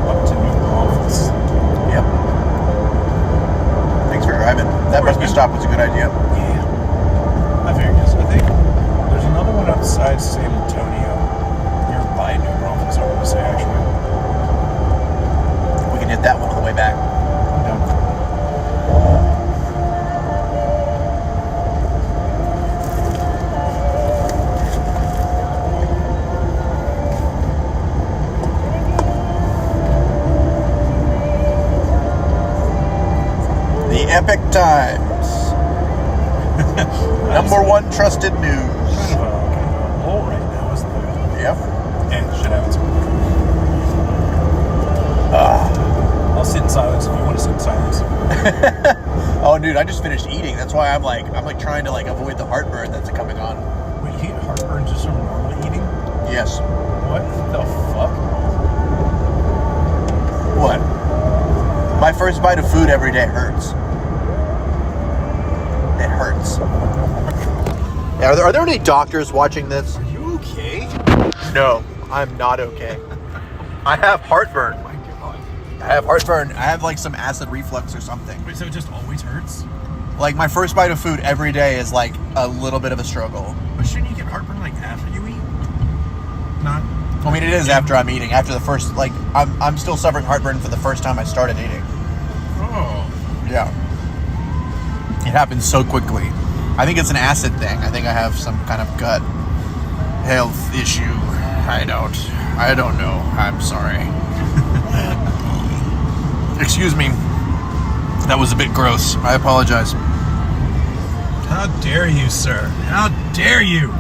Up to New Orleans. Yep. Thanks for driving. That course, must be man. stop was a good idea. Yeah. I figured this. I think there's another one outside San Antonio, nearby New Orleans, I want to say, actually. We can hit that one on the way back. Number one trusted news. Kind of a hole right now, isn't there? Yep. And shit happens. I'll sit in silence if you want to sit in silence. Oh, dude, I just finished eating. That's why I'm like trying to like avoid the heartburn that's coming on. Wait, you get heartburn just from normally eating? Yes. What the fuck? What? My first bite of food every day hurts. It hurts. Yeah, are there any doctors watching this? Are you okay? No, I'm not okay. I have heartburn. Oh my god. I have heartburn. I have like some acid reflux or something. Wait, so it just always hurts? Like my first bite of food every day is like a little bit of a struggle. But shouldn't you get heartburn like after you eat? Not. I mean, it is after I'm eating. After the first, like, I'm still suffering heartburn for the first time I started eating. Oh. Yeah. It happens so quickly. I think it's an acid thing. I think I have some kind of gut health issue. I don't know. I'm sorry. Excuse me. That was a bit gross. I apologize. How dare you, sir? How dare you?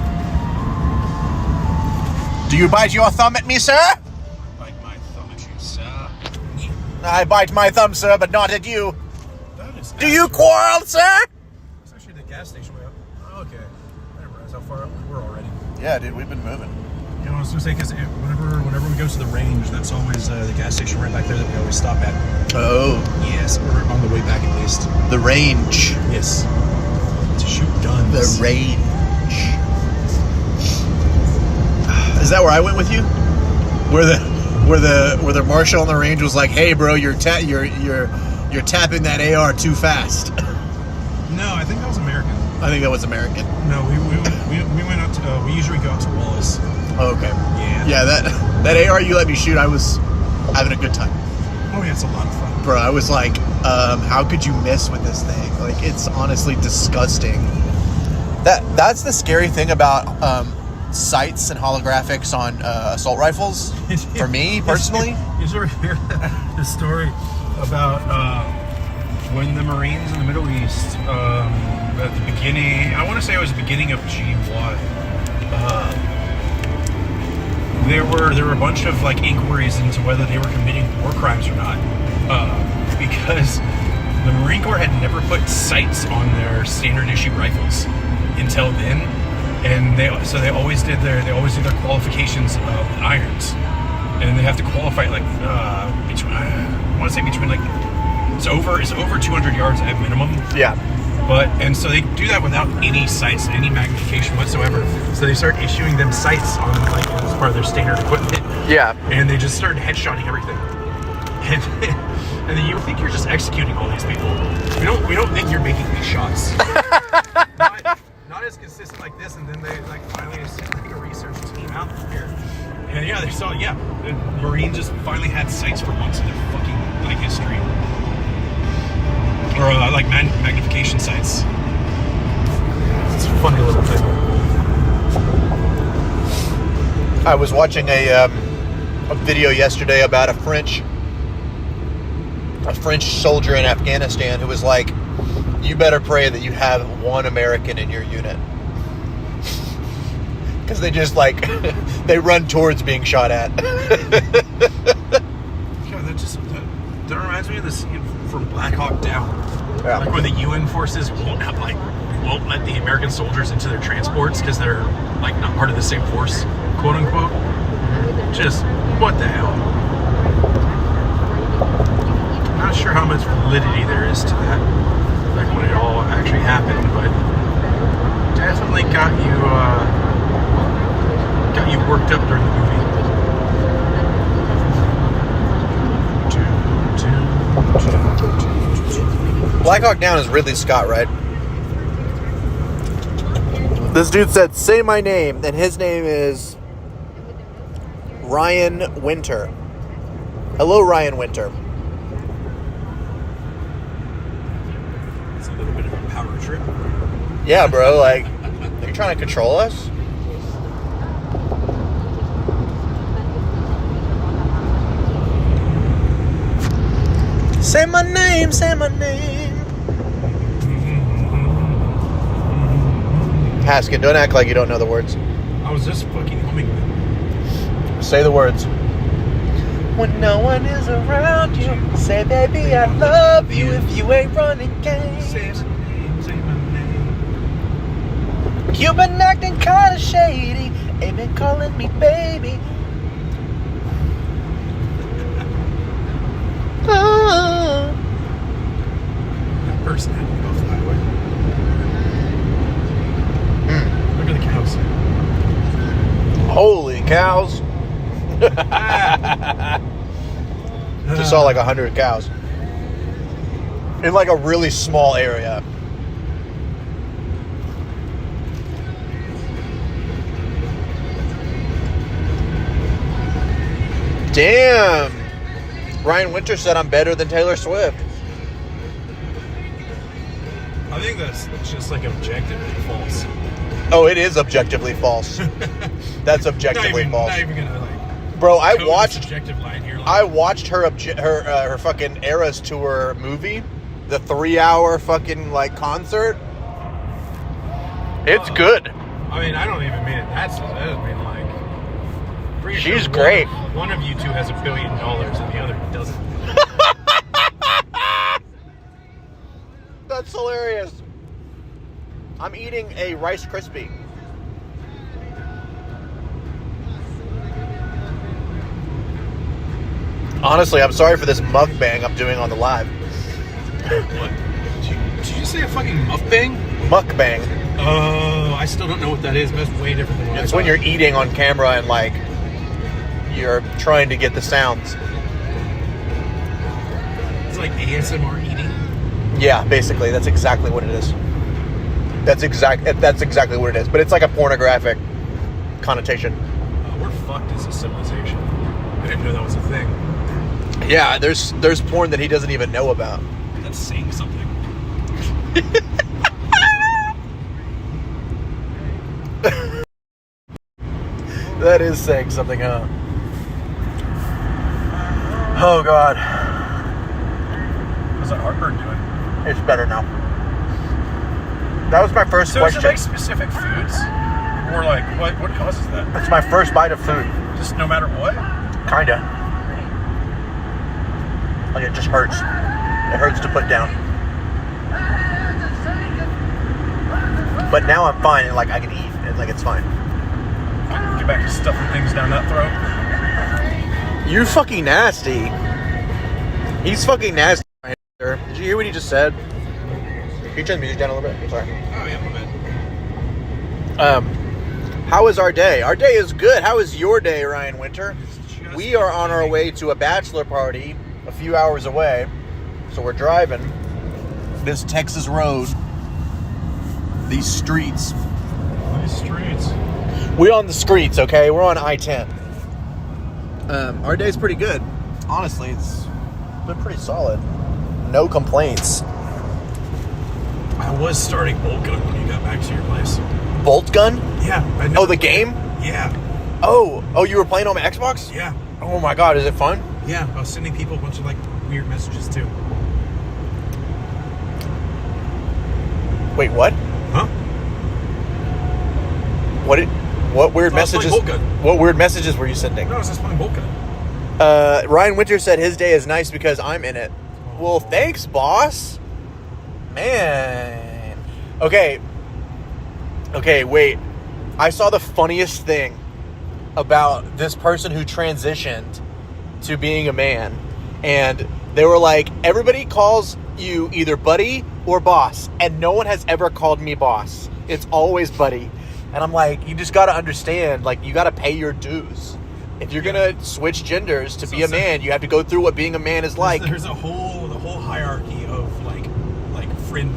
Do you bite your thumb at me, sir? Bite my thumb at you, sir. I bite my thumb, sir, but not at you. That is Do you quarrel, sir? It's actually the gas station way up. Oh, okay. I didn't realize how far up we were already. Yeah, dude, we've been moving. You know, I was going to say, because whenever we go to the range, that's always the gas station right back there that we always stop at. Oh, Yes, we're on the way back at least. the range. Yes. To shoot guns. The range. Is that where I went with you? Where the marshal on the range was like, "Hey, bro, you're tapping that AR too fast." No, I think that was American. I think that was American. No, we went out to, we usually go out to Wallace. Oh, okay. Yeah. Yeah, that AR you let me shoot, I was having a good time. Oh, yeah, it's a lot of fun. Bro, I was like, how could you miss with this thing? Like, it's honestly disgusting. That's the scary thing about sights and holographics on assault rifles. For me, personally. You sort of hear the story about when the Marines in the Middle East, at the beginning, I want to say it was the beginning of GY, there were a bunch of like inquiries into whether they were committing war crimes or not, because the Marine Corps had never put sights on their standard issue rifles until then, and they always did their qualifications of irons, and they have to qualify like between, I want to say between like it's over 200 yards at minimum. Yeah. And so they do that without any sights, any magnification whatsoever. So they start issuing them sights on like as part of their standard equipment. Yeah. And they just started headshotting everything. And then you think you're just executing all these people. We don't think you're making these shots. not as consistent like this. And then they like finally sent like a research team out here. And yeah, they saw the Marines just finally had sights for once in their fucking like history. Or like magnification sights. It's a funny little thing. I was watching a video yesterday about a French soldier in Afghanistan who was like, "You better pray that you have one American in your unit," because they just like they run towards being shot at. Yeah, that reminds me of the scene from Black Hawk Down. Yeah. Like when the UN forces won't let the American soldiers into their transports because they're like not part of the same force, quote unquote. Just what the hell? I'm not sure how much validity there is to that, like when it all actually happened, but definitely got you worked up during the movie. Black Hawk Down is Ridley Scott, right? This dude said, "Say my name," and his name is Ryan Winter. Hello, Ryan Winter. It's a little bit of a power trip. Yeah, bro, like, are you trying to control us? Say my name, say my name. Haskin, don't act like you don't know the words. I was just fucking humming them. Say the words. When no one is around you, say, baby, I love you if you ain't running games. Say my name, say my name. You've been acting kind of shady, ain't been calling me baby. That person had to go off the highway. Look at the cows. Holy cows. Just saw like 100 cows. In like a really small area. Damn. Ryan Winter said I'm better than Taylor Swift. I think that's just like objectively false. Oh, it is objectively false. That's objectively false. Not even gonna like. Bro, I code watched. subjective line here. Like, I watched her her fucking Eras Tour movie, the 3-hour fucking like concert. It's good. I mean, I don't even mean it. That doesn't mean like. Pretty She's sure great. One of you two has $1 billion and the other doesn't. That's hilarious. I'm eating a Rice Krispie. Honestly, I'm sorry for this mukbang I'm doing on the live. What? Did you just say a fucking mukbang? Mukbang. Oh, I still don't know what that is, but that's way different than what It's I when thought. you're eating on camera and like you're trying to get the sounds. It's like ASMR eating. Yeah, basically, that's exactly what it is. That's exactly what it is. But it's like a pornographic connotation. We're fucked as a civilization. I didn't know that was a thing. Yeah, there's porn that he doesn't even know about. That's saying something. That is saying something, huh? Oh God, How's that heartburn doing? it's better now. That was my first So question. is it like specific foods? Or like, what causes that? It's my first bite of food. Just no matter what? Kinda. Like it just hurts. It hurts to put down. But now I'm fine and like I can eat and like it's fine. Get back to stuffing things down that throat. You're fucking nasty. He's fucking nasty. Did you hear what he just said? Can you turn the music down a little bit? I'm sorry. Oh yeah, my bad. How is our day? Our day is good. How is your day, Ryan Winter? We are on our way to a bachelor party a few hours away. So we're driving this Texas road, these streets. These streets. We're on the streets, okay? We're on I-10. Our day's pretty good. Honestly, it's been pretty solid. No complaints. I was starting bolt gun when you got back to your place. Bolt gun? Yeah. I know. Oh, the game? Yeah. Oh, you were playing on my Xbox? Yeah. Oh my God, is it fun? Yeah. I was sending people a bunch of like weird messages too. Wait, what? Huh? What weird I was playing messages? Bolt Gun. What weird messages were you sending? No, I was just playing bolt gun. Ryan Winter said his day is nice because I'm in it. Well, thanks, boss. Man. Okay, wait. I saw the funniest thing about this person who transitioned to being a man. And they were like, everybody calls you either buddy or boss. And no one has ever called me boss. It's always buddy. And I'm like, you just got to understand, like, you got to pay your dues. If you're going to switch genders to be a man, you have to go through what being a man is like. There's the whole hierarchy of like friend,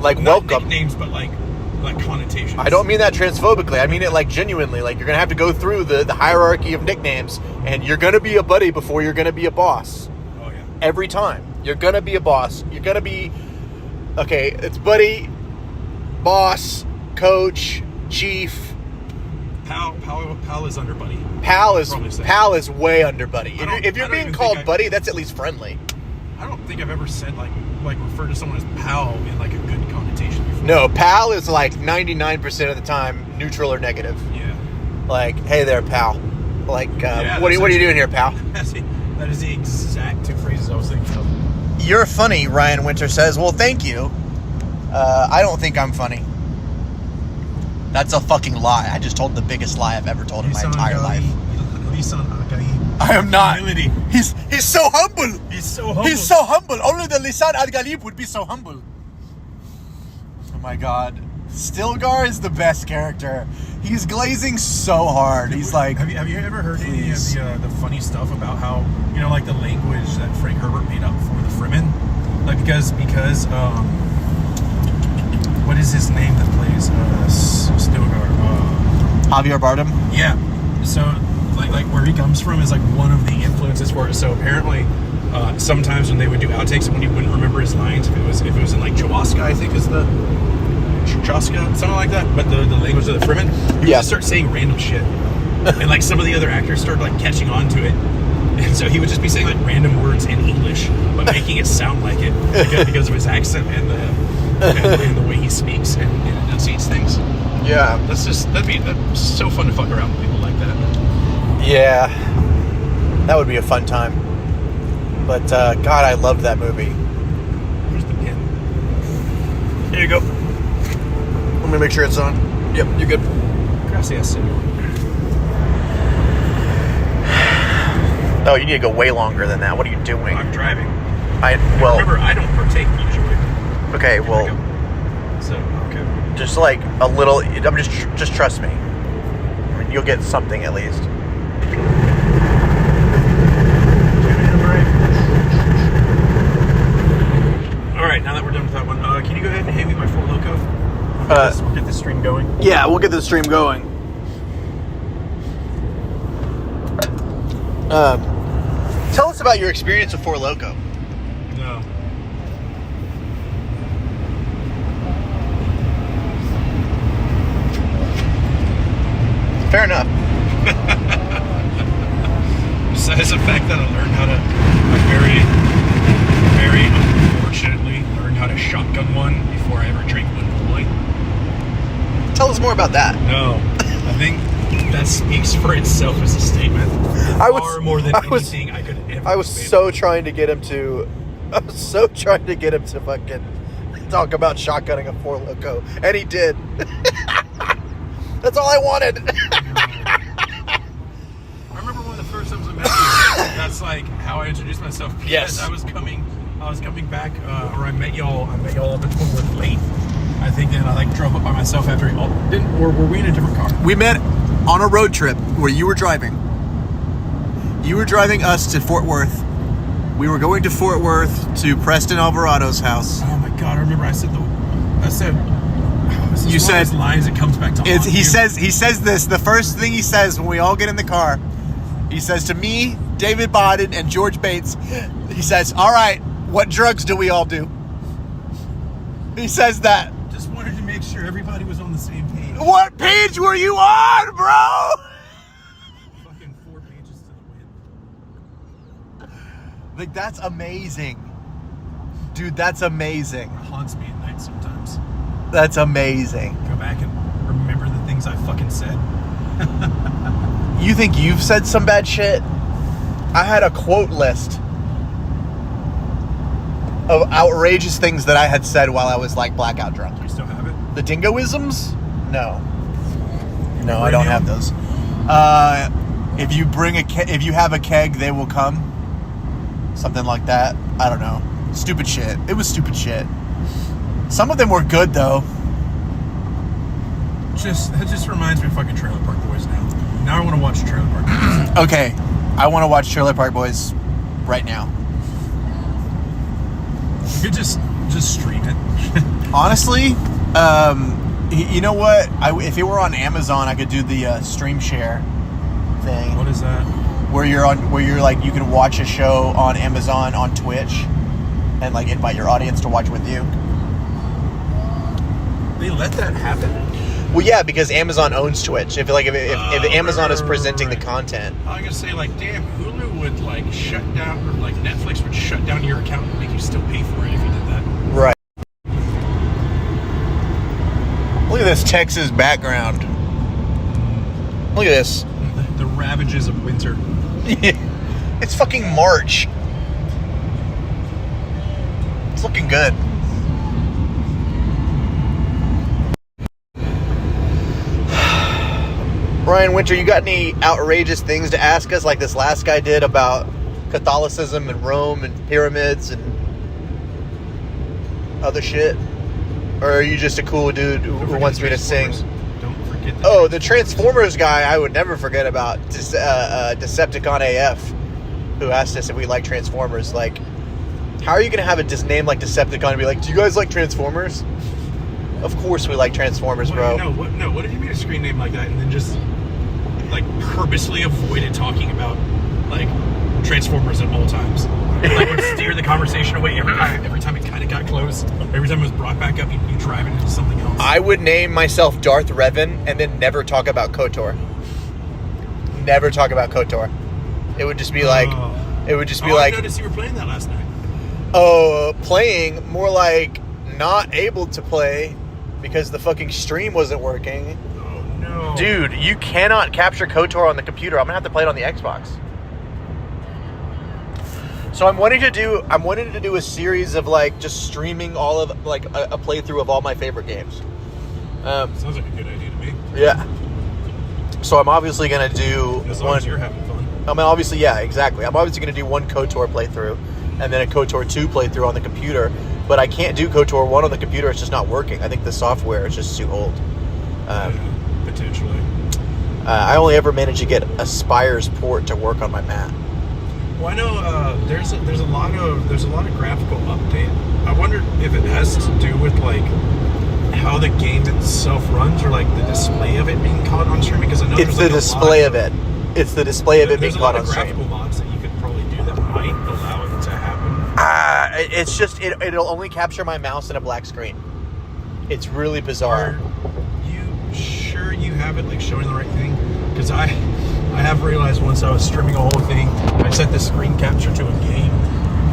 Like not welcome. nicknames, but like connotations. I don't mean that transphobically. I mean it like genuinely. Like you're going to have to go through the hierarchy of nicknames, and you're going to be a buddy before you're going to be a boss. Oh yeah. Every time. You're going to be a boss. You're going to be, okay, it's buddy, boss, coach, chief. Pal is under buddy. Pal Probably say. is way under buddy. If you're being called buddy, that's at least friendly. I don't think I've ever said like referred to someone as pal in like a good connotation before. No, pal is like 99% of the time neutral or negative. Yeah. Like, hey there, pal. Like, Yeah, what are you doing here, pal? That is the exact two phrases I was thinking of. You're funny, Ryan Winter says. Well, thank you. I don't think I'm funny. That's a fucking lie. I just told the biggest lie I've ever told in my entire life. I am not. Humility. He's so humble. He's so humble. He's so humble. Only the Lisan Al-Ghalib would be so humble. Oh my god. Stilgar is the best character. He's glazing so hard. He's like... Have you ever heard any of the funny stuff about how, like the language that Frank Herbert made up for the Fremen? Like, because what is his name that plays Stilgar? Javier Bardem? Yeah. So, like where he comes from is like one of the influences for it. So apparently, sometimes when they would do outtakes, when he wouldn't remember his lines, if it was in like Chawaska, I think is the Chawaska, something like that. But the language of the Fremen, he would just start saying random shit, and like some of the other actors started like catching on to it, and so he would just be saying like random words in English, but making it sound like it because of his accent and the way he speaks and enunciates things. Yeah. That's so fun to fuck around with people like that. Yeah. That would be a fun time. But, God, I loved that movie. Here's the pin. Here you go. Let me make sure it's on. Yep, you're good. Gracias, senor. Oh, you need to go way longer than that. What are you doing? I'm driving. Remember, I don't partake usually. Okay, well... So, okay. Just like a little... Just trust me. I mean, you'll get something at least. Alright, now that we're done with that one, can you go ahead and hand me my Four Loko? We'll get this stream going. Yeah, we'll get the stream going. Tell us about your experience with Four Loko. No. Fair enough. Besides the fact that I learned how to, very, very unfortunately, learned how to shotgun one before I ever drank one fully. Tell us more about that. No, I think that speaks for itself as a statement. Far more than anything I could ever. I was so trying to get him to. I was so trying to get him to fucking talk about shotgunning a Four Loko, and he did. That's all I wanted. I remember one of the first times I met you. That's like how I introduced myself. Yes. I was coming back, or I met y'all up at Fort Worth late. I think then I drove up by myself after or were we in a different car? We met on a road trip where you were driving. You were driving us to Fort Worth. We were going to Fort Worth to Preston Alvarado's house. Oh my god! I remember I said you said lines. It comes back to haunt he you. says this. The first thing he says when we all get in the car, he says to me, David Bodden, and George Bates. He says, "All right, what drugs do we all do?" He says that. Just wanted to make sure everybody was on the same page. What page were you on, bro? Fucking 4 pages to the wind. Like, that's amazing. Dude, that's amazing. It haunts me at night sometimes. That's amazing. Go back and remember the things I fucking said. You think you've said some bad shit? I had a quote list of outrageous things that I had said while I was blackout drunk. Do you still have it? The dingoisms? No, I Right don't now? have those. If you if you have a keg, they will come. Something like that. I don't know. Stupid shit. It was stupid shit. Some of them were good though. That just reminds me of fucking Trailer Park Boys now. Now I want to watch Trailer Park Boys. Okay, I want to watch Trailer Park Boys right now. You could just stream it. Honestly, you know what? If it were on Amazon, I could do the stream share thing. What is that? Where you can watch a show on Amazon on Twitch, and invite your audience to watch with you. They let that happen? Well, yeah, because Amazon owns Twitch. If Amazon is presenting the content, I was gonna say damn, Hulu would shut down, or Netflix would shut down your account and make you still pay for it if you did that. right? at this Texas background. Look at this. The ravages of winter. It's fucking March. It's looking good. Ryan Winter, you got any outrageous things to ask us like this last guy did about Catholicism and Rome and pyramids and other shit? Or are you just a cool dude who wants me to sing? Don't forget the Transformers guy I would never forget about. Decepticon AF, who asked us if we like Transformers. Like, how are you going to have a name like Decepticon and be like, do you guys like Transformers? Of course we like Transformers, bro. What if you made a screen name like that and then just like purposely avoided talking about like Transformers at all times? Like would steer the conversation away every time it kind of got close. Every time it was brought back up, you drive it into something else. I would name myself Darth Revan and then never talk about KOTOR. Never talk about KOTOR. It would just be like, I noticed you were playing that last night. Playing more like not able to play because the fucking stream wasn't working. Oh no, dude, you cannot capture KOTOR on the computer. I'm gonna have to play it on the Xbox. So I'm wanting to do a series of like just streaming all of like a playthrough of all my favorite games. Sounds like a good idea to me. Yeah. So I'm obviously gonna do as long as you're having fun. I mean, obviously, yeah, exactly. I'm obviously gonna do one KOTOR playthrough, and then a KOTOR 2 playthrough on the computer. But I can't do KOTOR 1 on the computer. It's just not working. I think the software is just too old. Potentially. I only ever managed to get a Spire's port to work on my Mac. Well, I know there's a lot of graphical update. I wonder if it has to do with like how the game itself runs, or like the display of it being caught on stream. Because I know it's the display of it. It's the display of it being caught on stream. There's a lot of graphical mods that you could probably do that might allow it to happen. It's just it'll only capture my mouse in a black screen. It's really bizarre. Are you sure you have it like showing the right thing? Because I have realized once I was streaming a whole thing, I set the screen capture to a game,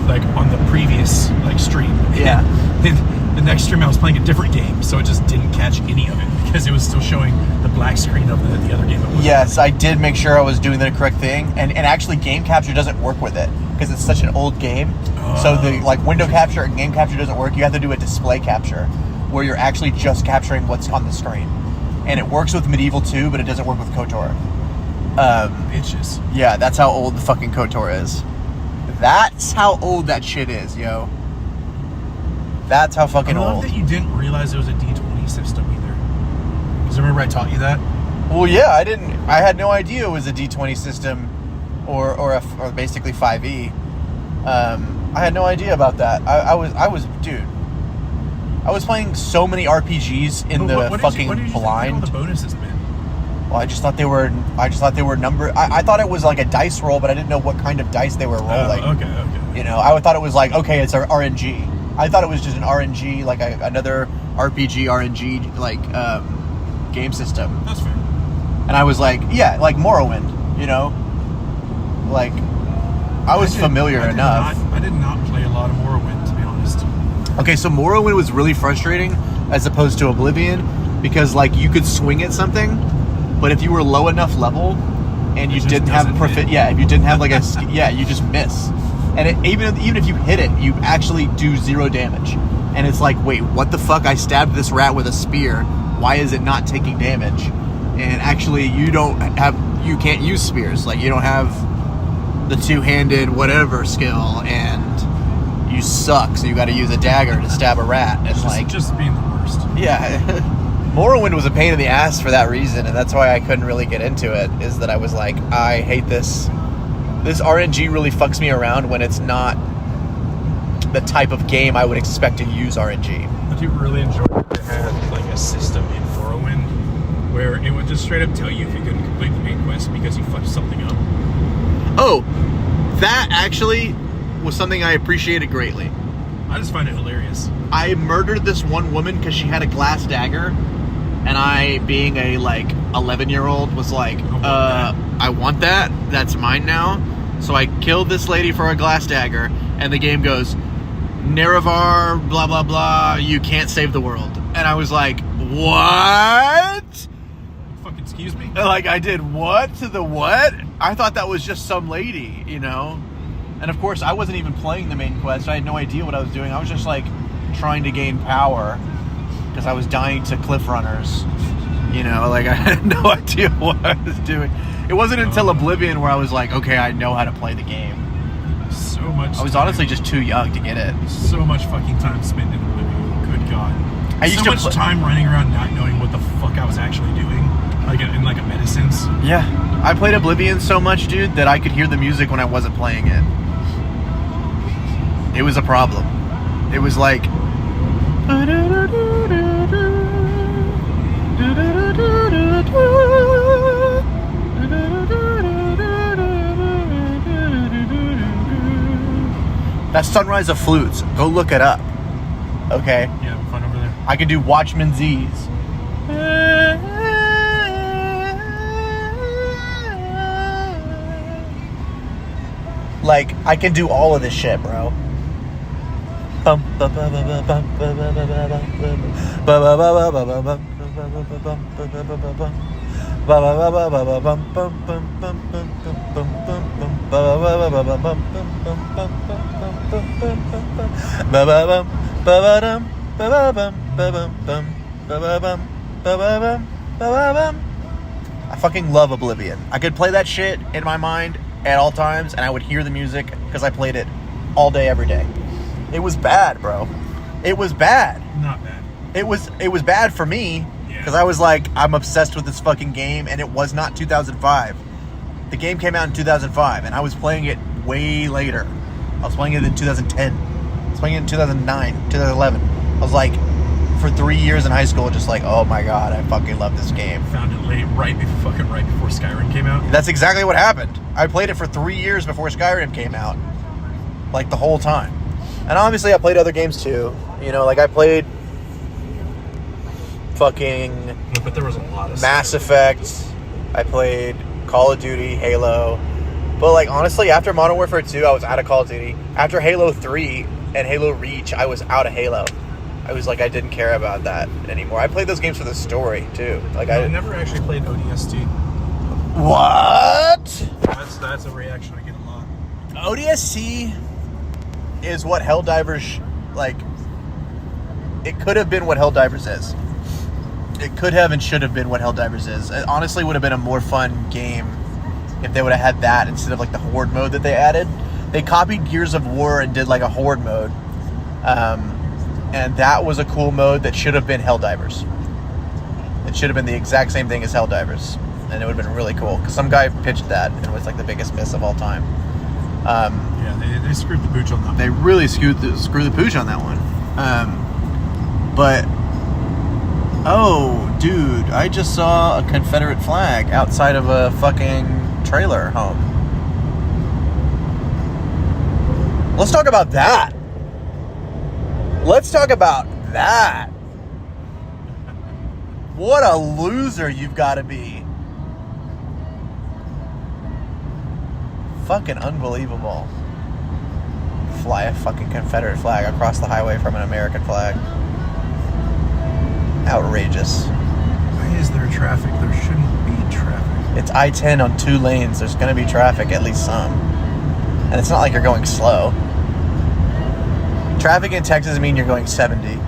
like on the previous like stream. Yeah. And the next stream I was playing a different game, so it just didn't catch any of it because it was still showing the black screen of the other game. Yes, I did make sure I was doing the correct thing, and actually game capture doesn't work with it because it's such an old game. So the like window capture and game capture doesn't work. You have to do a display capture where you're actually just capturing what's on the screen. And it works with Medieval 2, but it doesn't work with KOTOR. Bitches. Yeah, that's how old the fucking KOTOR is. That's how old that shit is, yo. That's how fucking old. I love old. that you didn't realize it was a D20 system either. Because remember I taught you that? Well, yeah, I didn't. I had no idea it was a D20 system or basically 5e. I had no idea about that. I was dude. I was playing so many RPGs in what fucking did you blind. think all the bonuses meant? Well, I just thought they were number. I thought it was like a dice roll, but I didn't know what kind of dice they were rolling. Okay. You know, I thought it was like, okay, it's our RNG. I thought it was just an RNG, like another RPG RNG like game system. That's fair. And I was like, yeah, like Morrowind. You know, like I was familiar enough. I did not play a lot of Morrowind, to be honest. Okay, so Morrowind was really frustrating as opposed to Oblivion because like you could swing at something, but if you were low enough level and you didn't have if you didn't have like a you just miss. And even if you hit it, you actually do 0 damage. And it's like, wait, what the fuck? I stabbed this rat with a spear. Why is it not taking damage? And actually, you can't use spears. Like you don't have the two-handed whatever skill, and you suck. So you got to use a dagger to stab a rat. And just being the worst. Yeah. Morrowind was a pain in the ass for that reason, and that's why I couldn't really get into it, is that I was like, I hate this. This RNG really fucks me around when it's not the type of game I would expect to use RNG. I do really enjoy that they had like a system in Morrowind where it would just straight up tell you if you couldn't complete the main quest because you fucked something up. Oh, that actually was something I appreciated greatly. I just find it hilarious. I murdered this one woman because she had a glass dagger, and I, being a like 11-year-old, was like, I want that. That's mine now. So I killed this lady for a glass dagger, and the game goes, Nerevar, blah blah blah. You can't save the world. And I was like, what? Fucking excuse me? Like, I did what to the what? I thought that was just some lady, you know? And of course, I wasn't even playing the main quest. I had no idea what I was doing. I was just like trying to gain power because I was dying to cliff runners. You know, like I had no idea what I was doing. It wasn't until Oblivion where I was like, okay, I know how to play the game. So much. I was honestly just too young to get it. So much fucking time spent in Oblivion. Good God. I used so to much time running around not knowing what the fuck I was actually doing. Like in like a medicines. Yeah. I played Oblivion so much, dude, that I could hear the music when I wasn't playing it. It was a problem. It was like... That's Sunrise of Flutes. Go look it up. Okay? Yeah, have fun over there. I can do Watchman Z's. Like, I can do all of this shit, bro. I fucking love Oblivion. I could play that shit in my mind at all times, and I would hear the music because I played it all day, every day. It was bad, bro. It was bad. Not bad. It was bad for me because I was like, I'm obsessed with this fucking game, and it was not 2005. The game came out in 2005, and I was playing it way later. I was playing it in 2010. I was playing it in 2009, 2011. I was like, for 3 years in high school, just like, oh my god, I fucking love this game. Found it late, right before Skyrim came out. That's exactly what happened. I played it for 3 years before Skyrim came out. Like, the whole time. And obviously I played other games too. You know, like I played fucking But there was a lot of Mass Effect. I played Call of Duty, Halo. But like honestly, after Modern Warfare 2, I was out of Call of Duty. After Halo 3 and Halo Reach, I was out of Halo. I was like, I didn't care about that anymore. I played those games for the story too. Like I never actually played ODST. What? That's a reaction I get a lot. ODST is what Helldivers, like, it could have been what Helldivers is. It could have and should have been what Helldivers is. It honestly would have been a more fun game if they would have had that instead of like the Horde mode that they added. They copied Gears of War and did like a Horde mode. And that was a cool mode that should have been Helldivers. It should have been the exact same thing as Helldivers. And it would have been really cool. Because some guy pitched that and it was like the biggest miss of all time. Yeah, they screwed the pooch on that. They really screwed the pooch on that one. But oh, dude, I just saw a Confederate flag outside of a fucking trailer home. Let's talk about that. Let's talk about that. What a loser you've got to be. Fucking unbelievable. Fly a fucking Confederate flag across the highway from an American flag. Outrageous. Why is there traffic? There shouldn't be traffic. It's I-10 on 2 lanes. There's going to be traffic, at least some. And it's not like you're going slow. Traffic in Texas mean you're going 70.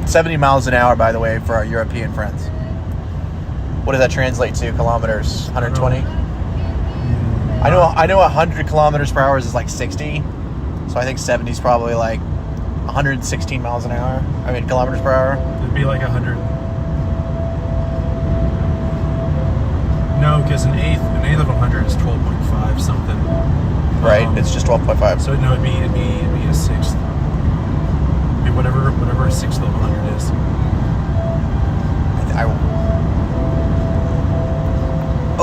70 miles an hour, by the way, for our European friends. What does that translate to? Kilometers? 120? I know 100 kilometers per hour is like 60. So I think 70 is probably like 116 miles an hour. I mean, kilometers per hour. It'd be like 100. No, because an eighth of 100 is 12.5 something. Right, it's just 12.5. So no, it'd be a sixth. It'd be whatever a sixth of 100 is.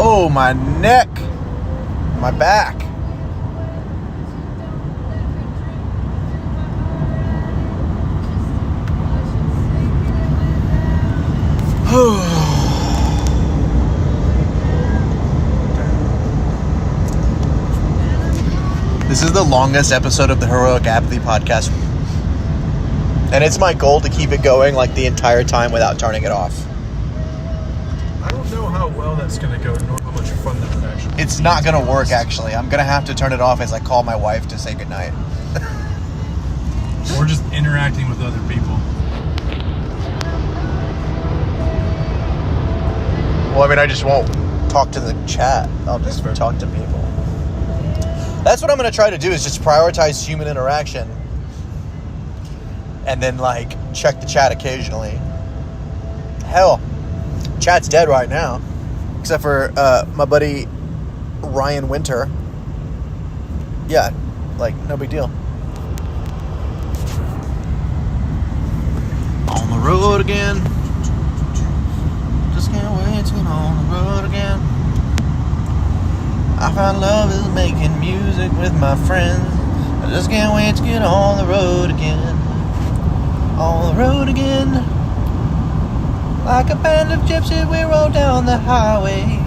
Oh, my neck. My back. This is the longest episode of the Heroic Apathy podcast And it's my goal to keep it going like the entire time without turning it off. I don't know how well that's going to go, nor how much fun that would actually be. It's not going to work, actually. I'm going to have to turn it off as I call my wife to say goodnight. Or just interacting with other people. Well, I mean, I just won't talk to the chat. I'll just talk to people. That's what I'm going to try to do, is just prioritize human interaction. And then, like, check the chat occasionally. Hell, chat's dead right now. Except for my buddy Ryan Winter. Yeah, like, no big deal. On the road again. Just can't wait to get on the road again. I find love is making music with my friends. I just can't wait to get on the road again. On the road again. Like a band of gypsies, we roll down the highway.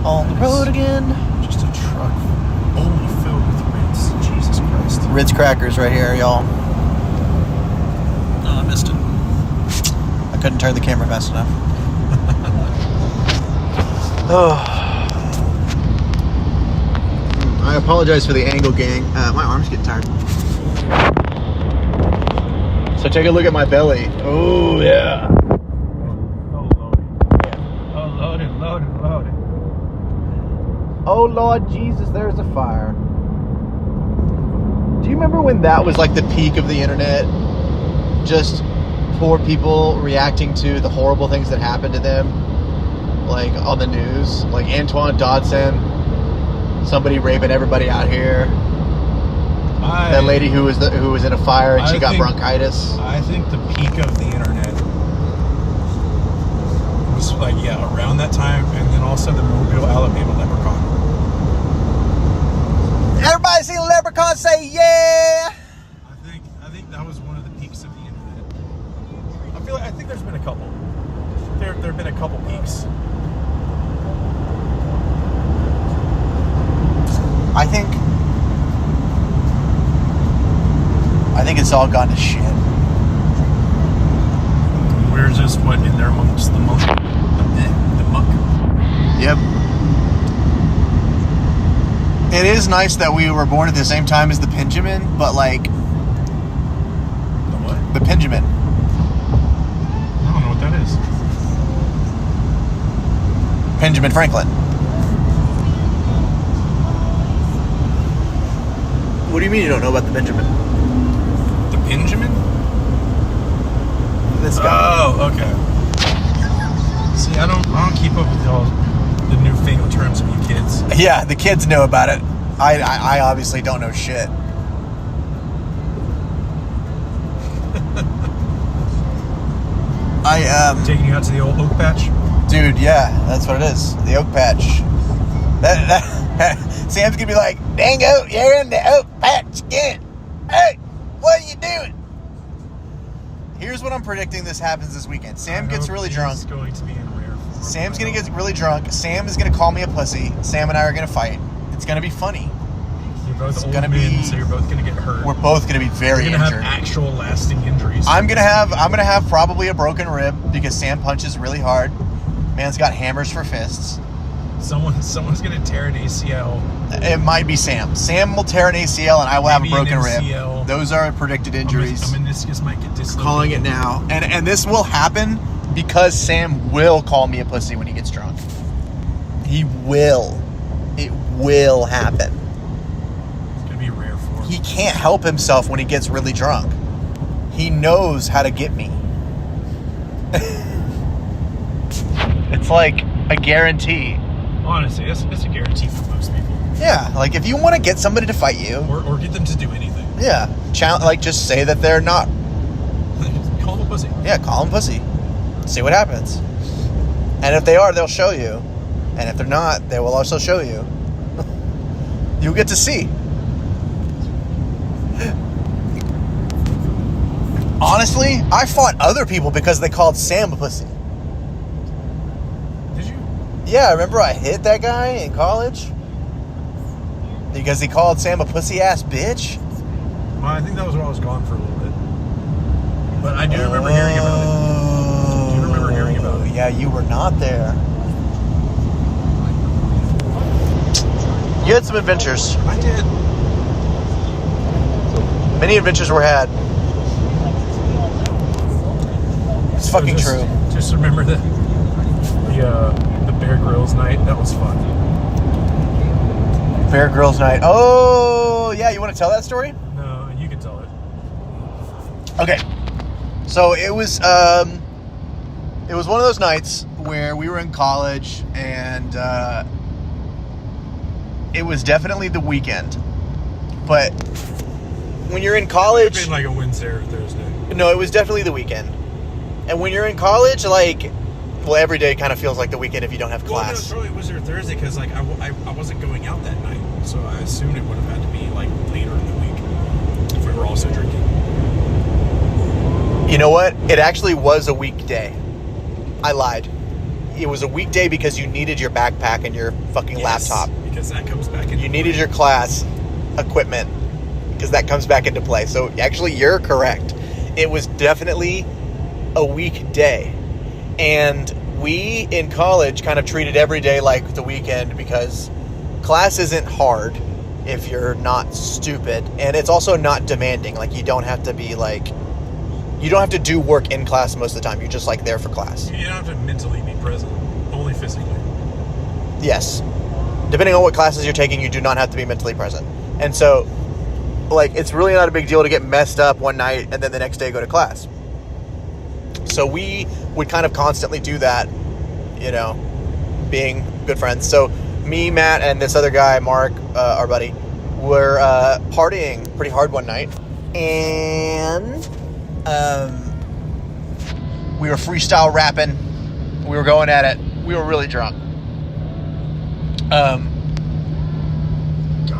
On the road again. Just a truck only filled with Ritz. Jesus Christ. Ritz crackers right here, y'all. Oh, I missed it. I couldn't turn the camera fast enough. Oh. I apologize for the angle, gang. My arm's getting tired. So take a look at my belly. Oh, yeah. Loaded. Oh, Lord Jesus, there's a fire. Do you remember when that was like the peak of the internet? Just poor people reacting to the horrible things that happened to them, like on the news, like Antoine Dodson, somebody raping everybody out here. That lady who was in a fire and she got bronchitis. I think the peak of the internet was like around that time, and then also the Mobile, Alabama leprechaun. Everybody see the leprechaun? Say yeah. I think that was one of the peaks of the internet. I think there's been a couple. There have been a couple peaks. I think it's all gone to shit. We're just in there amongst the muck. The muck. Yep. It is nice that we were born at the same time as the Benjamin, but like... The what? The Benjamin. I don't know what that is. Benjamin Franklin. What do you mean you don't know about the Benjamin? The Benjamin? This guy. Oh, okay. See, I don't keep up with all the newfangled terms of you kids. Yeah, the kids know about it. I obviously don't know shit. Taking you out to the old oak patch? Dude, yeah, that's what it is. The oak patch. That Sam's gonna be like, dang oat, you're in the oak patch again. Hey, what are you doing? Here's what I'm predicting this happens this weekend. Sam gets really drunk. He's going to be in rare form. Sam's gonna get really drunk. Sam is gonna call me a pussy. Sam and I are gonna fight. It's gonna be funny. You're both It's old gonna men, be- so you're both gonna get hurt. We're both gonna be very You're gonna injured. have actual lasting injuries. I'm gonna have probably a broken rib because Sam punches really hard. Man's got hammers for fists. Someone's gonna tear an ACL. It might be Sam. Sam will tear an ACL and I will have a Maybe an broken rib. MCL. Those are predicted injuries. A meniscus might get dislocated. Calling it now. And this will happen because Sam will call me a pussy when he gets drunk. He will. It will happen. It's gonna be rare form. He can't help himself when he gets really drunk. He knows how to get me. It's like a guarantee. Honestly, it's a guarantee for most people. Yeah, like if you want to get somebody to fight you, Or get them to do anything. yeah, like just say that they're not. Call them a pussy. Yeah, call them pussy. See what happens. And if they are, they'll show you. And if they're not, they will also show you. You'll get to see. Honestly, I fought other people because they called Sam a pussy. Did you? Yeah, remember I hit that guy in college? Because he called Sam a pussy-ass bitch? Well, I think that was where I was gone for a little bit. But I do remember hearing about it. I do remember hearing about it. Yeah, you were not there. You had some adventures. I did. Many adventures were had. It's fucking true. Just remember that the Bear Grylls night. That was fun. Bear Grylls night. Oh, yeah. You want to tell that story? No, you can tell it. Okay. So it was one of those nights where we were in college, and it was definitely the weekend. But when you're in college, It's been like a Wednesday or Thursday. no, it was definitely the weekend. And when you're in college, like, well, every day kind of feels like the weekend if you don't have Well, no, class. it's probably Wednesday or Thursday because like I wasn't going out that night, so I assumed it would have had to be like later in the week if we were also drinking. You know what? It actually was a weekday. I lied. It was a weekday because you needed your backpack and your fucking Yes, laptop. because that comes back in. You needed your class equipment because that comes back into play. So actually, you're correct. It was definitely a weekday. And we in college kind of treated every day like the weekend because class isn't hard if you're not stupid. And it's also not demanding. Like, you don't have to be like... You don't have to do work in class most of the time. You're just like there for class. You don't have to mentally be present, only physically. Yes. Depending on what classes you're taking, you do not have to be mentally present. And so, like, it's really not a big deal to get messed up one night and then the next day go to class. So we would kind of constantly do that, you know, being good friends. So me, Matt, and this other guy, Mark, our buddy, were partying pretty hard one night. And we were freestyle rapping. We were going at it. We were really drunk. God,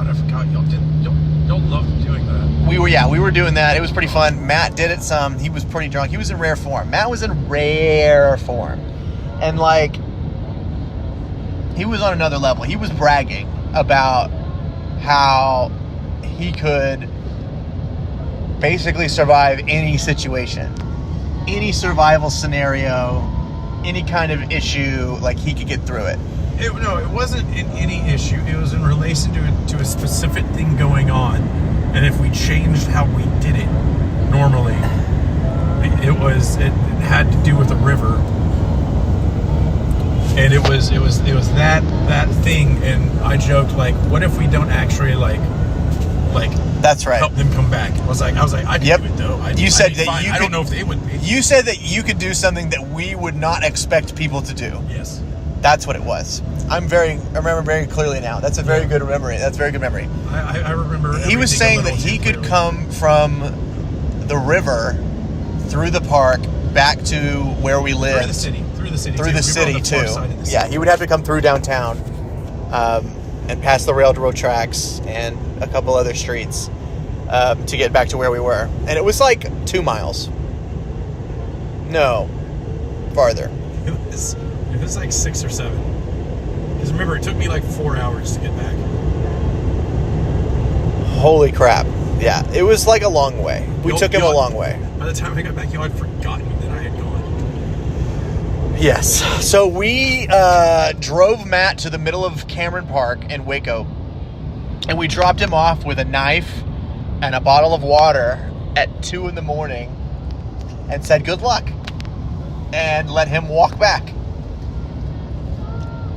I forgot y'all loved doing that. We were doing that. It was pretty fun. Matt did it some. He was pretty drunk. He was in rare form. Matt was in rare form. And like, he was on another level. He was bragging about how he could basically survive any situation, any survival scenario, any kind of issue. Like, he could get through it. It wasn't in any issue. It was in relation to a specific thing going on, and if we changed how we did it normally, it had to do with a river, and it was that thing. And I joked, like, what if we don't actually like That's right. help them come back? I was like, I can do it though. You said that fine. you I don't could- know if they would be. You said that you could do something that we would not expect people to do. Yes. That's what it was. I remember very clearly now. That's a very good memory. That's a very good memory. I remember. He was everything saying a that little he too could clearly. come from the river through the park back to where we lived. through the city. Through We the were on city, the far too. side of the Yeah, city. he would have to come through downtown and past the railroad tracks and a couple other streets to get back to where we were. And it was like 2 miles. No, farther. It was like 6 or 7. Because remember, it took me like 4 hours to get back. Holy crap. Yeah, it was like a long way. We Y'all- took him a y'all- long way. By the time I got back, y'all had forgotten that I had gone. Yes. So we drove Matt to the middle of Cameron Park in Waco, and we dropped him off with a knife and a bottle of water at 2 a.m. and said good luck and let him walk back.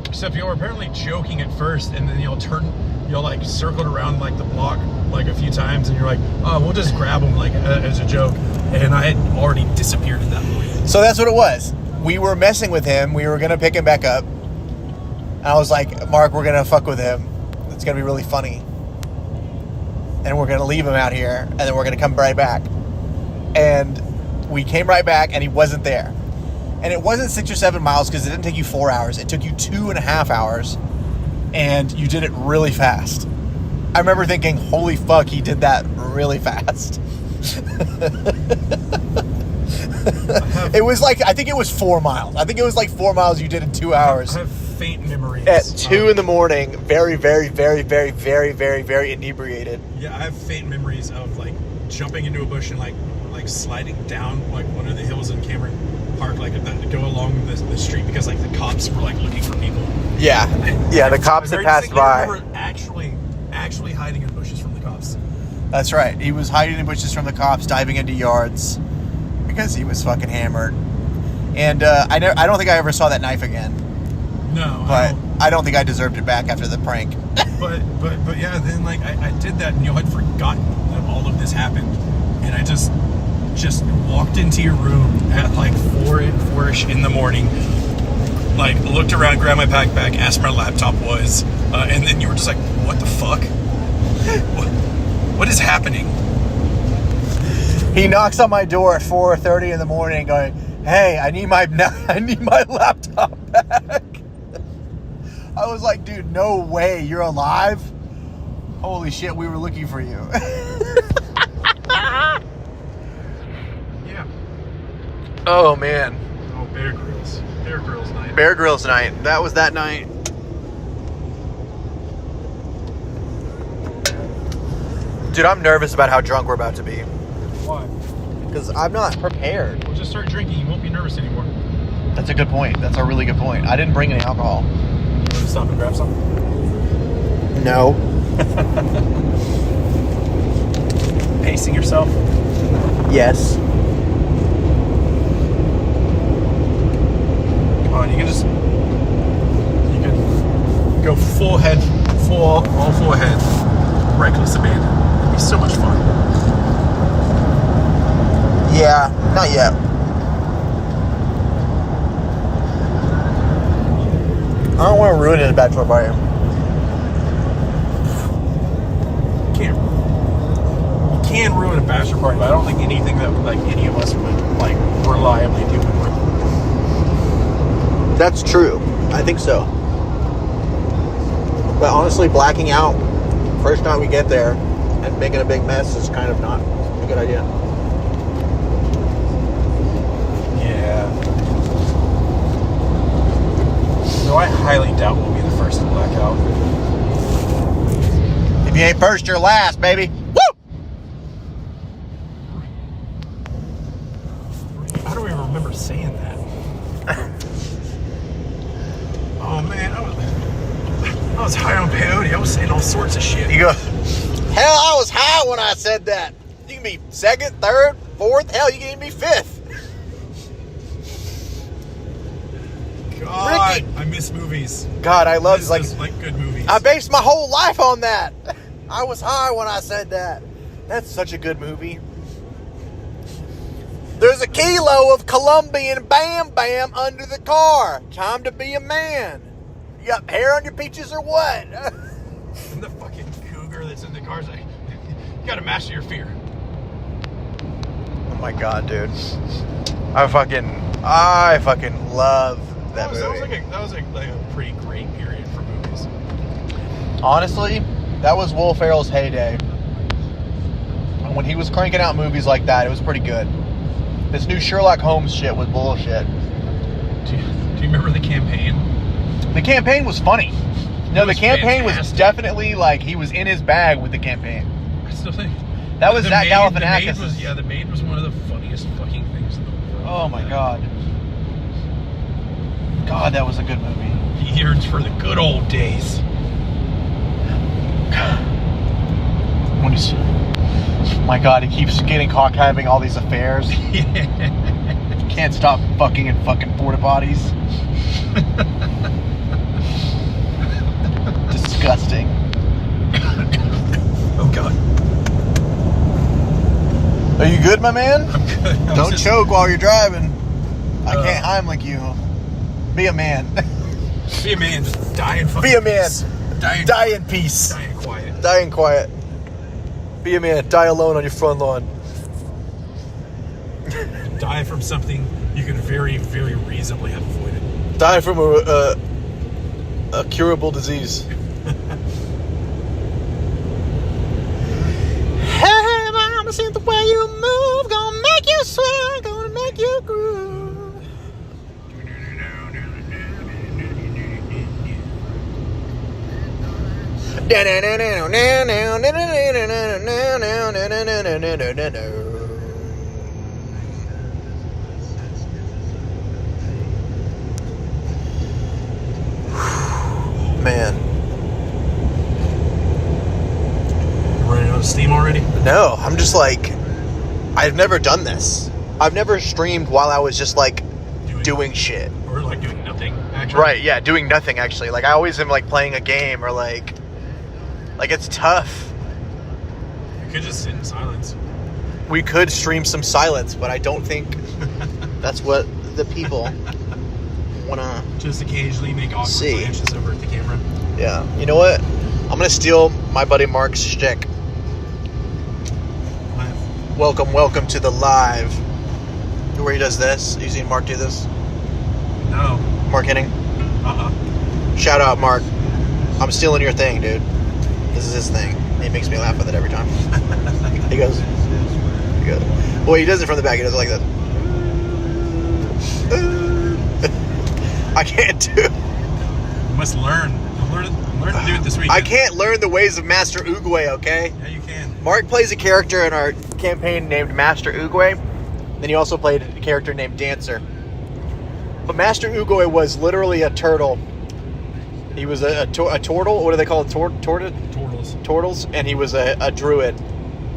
Except y'all were apparently joking at first, and then y'all like circled around like the block like a few times, and you're like, oh, we'll just grab him like as a joke. And I had already disappeared at that point. So that's what it was. We were messing with him. We were going to pick him back up. And I was like, Mark, we're going to fuck with him. It's going to be really funny. And we're going to leave him out here, and then we're going to come right back. And we came right back, and he wasn't there. And it wasn't 6 or 7 miles because it didn't take you 4 hours. It took you 2.5 hours, and you did it really fast. I remember thinking, holy fuck, he did that really fast. It was like, I think it was 4 miles. I think it was like 4 miles you did in 2 hours. I have faint memories. At 2 in the morning, very, very, very, very, very, very, very inebriated. Yeah, I have faint memories of like jumping into a bush and like like sliding down like one of the hills in Cameron Park, like to go along the street because like the cops were like looking for people. Yeah, the cops I had very passed distinctly by. remember actually hiding in bushes from the cops. That's right. He was hiding in bushes from the cops, diving into yards because he was fucking hammered. And I don't think I ever saw that knife again. No, But I don't think I deserved it back after the prank. But yeah, then like I did that, and you know, I'd forgotten that all of this happened, and I just walked into your room at like 4-ish in the morning, like looked around, grabbed my backpack, asked where my laptop was, and then you were just like, "What the fuck? What is happening?" He knocks on my door at 4:30 in the morning, going, "Hey, I need my laptop back." I was like, "Dude, no way, you're alive? Holy shit, we were looking for you." Yeah. Oh man, Oh, Bear Grylls night. Bear Grylls night. That was that night. Dude, I'm nervous about how drunk we're about to be Why? because I'm not prepared. We'll just start drinking. You won't be nervous anymore. That's a good point. That's a really good point. I didn't bring any alcohol. You want to stop and grab some? No. Pacing yourself. Yes. Come on, you can go full ahead, reckless abandon. It'd be so much fun. Yeah, not yet. I don't want to ruin it, Bachelor party. You can ruin a bachelor party, but I don't think anything that like any of us would like reliably do would. That's true. I think so. But honestly, blacking out first time we get there and making a big mess is kind of not a good idea. Yeah. No, I highly doubt we'll be the first to black out. If you ain't first, you're last, baby. Woo! I don't even remember saying that. Oh man, I was high on peyote. I was saying all sorts of shit. You go, hell, I was high when I said that. You can be second, third, fourth. Hell, you can even be fifth. God, Ricky. I miss movies. God, I love Like good movies. I based my whole life on that. I was high when I said that. That's such a good movie. There's a kilo of Colombian Bam Bam under the car. Time to be a man. You got hair on your peaches or what? And the fucking cougar that's in the car's like, you gotta master your fear. Oh my god, dude. I fucking love that movie. That was like a pretty great period for movies. Honestly, that was Will Ferrell's heyday. When he was cranking out movies like that, it was pretty good. This new Sherlock Holmes shit was bullshit. Do you remember The Campaign? The Campaign was funny. No, It was The Campaign was fantastic. definitely like he was in his bag with The Campaign. I still think That was Zach Galifianakis. The Maid was one of the funniest fucking things in the world. Oh my god. God, that was a good movie. He yearns for the good old days. When he's, my god, he keeps getting caught having all these affairs. Can't stop fucking in fucking porta potties. Disgusting. Oh god. Are you good, my man? I'm good. Don't choke while you're driving. I can't Heimlich you. Be a man. Be a man. Just die in fucking Be a man. peace. Die in peace. Die in quiet. Die in quiet. Be a man. Die alone on your front lawn. Die from something you could very, very reasonably have avoided. Die from a curable disease. Hey, mama, see the way you move, gonna make you sweat, gonna make you groove. No, I'm just like, I've never done this. I've never streamed while I was just like doing shit. Or like doing nothing, actually. Right, yeah, doing nothing actually. Like I always am like playing a game or like it's tough. You could just sit in silence. We could stream some silence, but I don't think that's what the people wanna just occasionally make awkward see. glances over at the camera. Yeah. You know what? I'm gonna steal my buddy Mark's shtick. Welcome to the live. Where he does this. You seen Mark do this? No. Mark Henning? Shout out, Mark. I'm stealing your thing, dude. This is his thing. He makes me laugh with it every time. He goes. Well, he does it from the back. He does it like this. I can't do it. You must learn. Learn to do it this weekend. I can't learn the ways of Master Oogway, okay? Yeah, you can. Mark plays a character in our campaign named Master Oogway. Then he also played a character named Dancer. But Master Oogway was literally a turtle. He was a turtle. What do they call it? Turtles. Turtles. And he was a druid.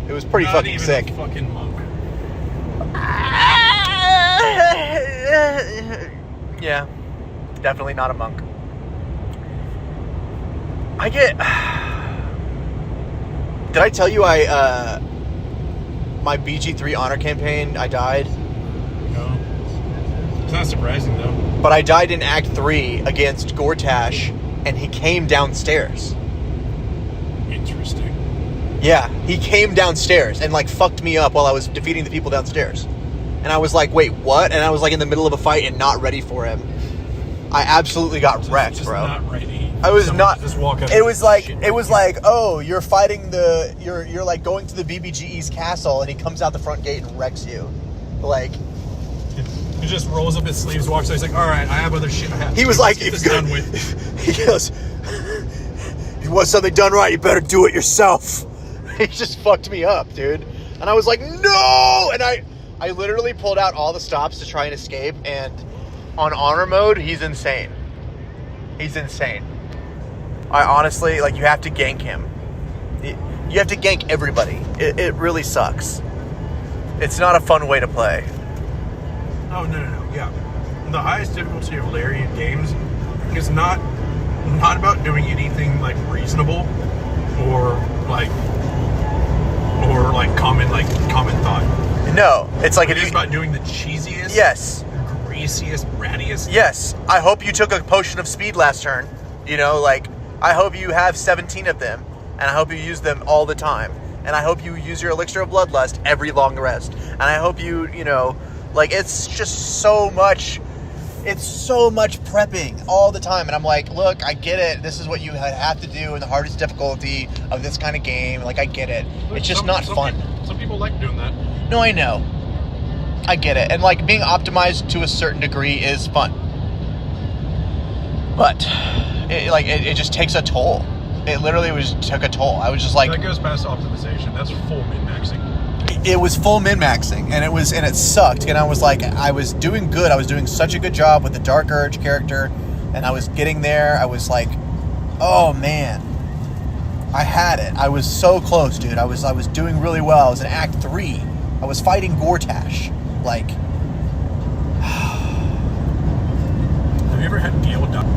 It was pretty Not fucking even sick. A fucking monk. Yeah. Definitely not a monk. Did I tell you my BG3 honor campaign, I died? No. It's not surprising, though. But I died in Act 3 against Gortash, and he came downstairs. Interesting. Yeah, he came downstairs and, like, fucked me up while I was defeating the people downstairs. And I was like, wait, what? And I was, like, in the middle of a fight and not ready for him. I absolutely got wrecked, just bro. Not ready. I was not. Just walk up. It was like oh, you're fighting you're like going to the BBGE's castle, and he comes out the front gate and wrecks you. Like he just rolls up his sleeves, walks out. He's like, all right, I have other shit I have to he do. was Let's like, get this done with. He goes, if you want something done right, you better do it yourself. He just fucked me up, dude. And I was like, no! And I literally pulled out all the stops to try and escape, and on honor mode, he's insane. He's insane. I honestly, like, you have to gank him. You have to gank everybody. It really sucks. It's not a fun way to play. Oh, no. Yeah. The highest difficulty of Larian games is not about doing anything, like, reasonable or common thought. No. It's like... It's about doing the cheesiest... Yes. Greasiest, rattiest... Yes. I hope you took a potion of speed last turn. You know, like... I hope you have 17 of them, and I hope you use them all the time. And I hope you use your elixir of bloodlust every long rest. And I hope you know, like, it's just so much prepping all the time. And I'm like, look, I get it. This is what you have to do in the hardest difficulty of this kind of game. Like, I get it. It's just not fun. Some people like doing that. No, I know. I get it. And, like, being optimized to a certain degree is fun. But... It just takes a toll. It literally took a toll. I was just like... That goes past optimization. That's full min-maxing. It was full min-maxing, and it sucked. And I was like, I was doing good. I was doing such a good job with the Dark Urge character, and I was getting there. I was like, oh, man. I had it. I was so close, dude. I was doing really well. I was in Act 3. I was fighting Gortash. Like... Have you ever had Gale die?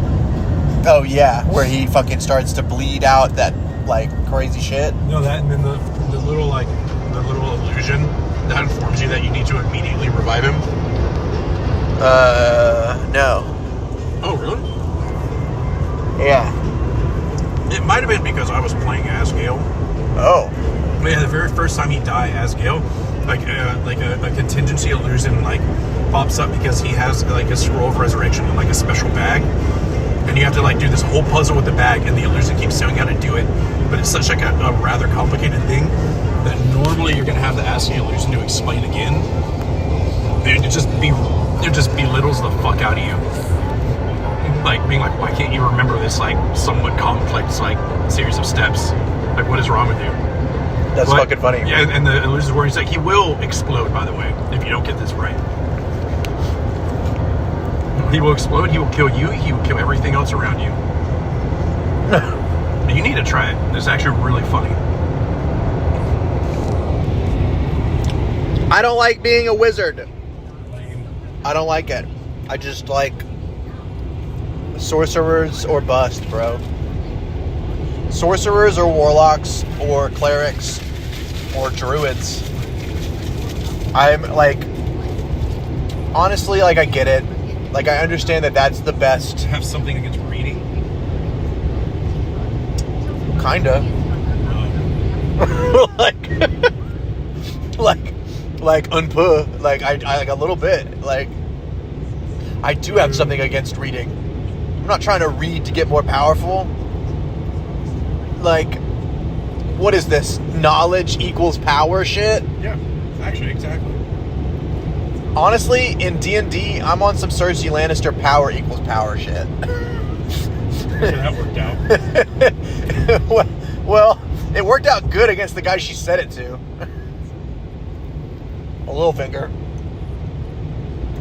Oh, yeah, where he fucking starts to bleed out that, like, crazy shit. No, that, and then the little illusion that informs you that you need to immediately revive him. No. Oh, really? Yeah. It might have been because I was playing as Gale. Oh. But yeah, the very first time he died as Gale, a contingency illusion, like, pops up because he has, like, a scroll of resurrection in, like, a special bag. And you have to, like, do this whole puzzle with the bag, and the illusion keeps showing how to do it. But it's such, like, a rather complicated thing that normally you're going to have to ask the illusion to explain again. It just belittles the fuck out of you. Like, being like, why can't you remember this, like, somewhat complex, like, series of steps? Like, what is wrong with you? That's fucking funny. Yeah, and the illusion's where he's like, he will explode, by the way, if you don't get this right. He will explode, he will kill you, he will kill everything else around you. You need to try it. It's actually really funny. I don't like being a wizard. Lame. I don't like it. I just like sorcerers or bust, bro. Sorcerers or warlocks or clerics or druids. I'm like, honestly, like, I get it. Like, I understand that that's the best. Have something against reading? Kinda. like unpuh. Like, I like a little bit. Like, I do have something against reading. I'm not trying to read to get more powerful. Like, what is this? Knowledge equals power shit? Yeah, actually, exactly. Honestly, in D&D, I'm on some Cersei Lannister power equals power shit. That worked out. Well, it worked out good against the guy she said it to. A Littlefinger.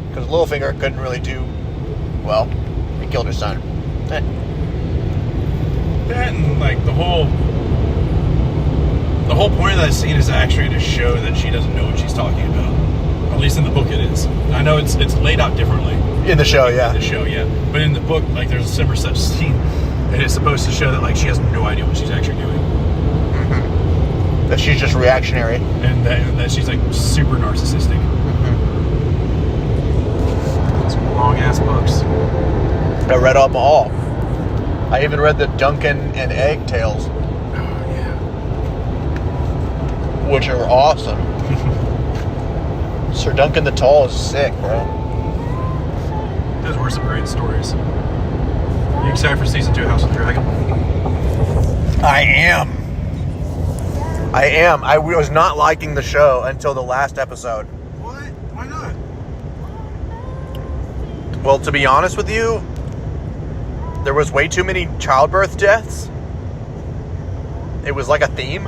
Because Littlefinger couldn't really do well. He killed her son. That and, like, the whole point of that scene is actually to show that she doesn't know what she's talking about. At least in the book it is. I know it's laid out differently. In the show, yeah. In the show, yeah. But in the book, like, there's a similar such scene. And it's supposed to show that, like, she has no idea what she's actually doing. Mm-hmm. That she's just reactionary. And that she's, like, super narcissistic. Mm-hmm. Some long-ass books. I read them all. I even read the Duncan and Egg tales. Oh, yeah. Which are awesome. Sir Duncan the Tall is sick, bro. Those were some great stories. You excited for season 2 of House of the Dragon? I am. I was not liking the show until the last episode. What? Why not? Well, to be honest with you, there was way too many childbirth deaths. It was like a theme.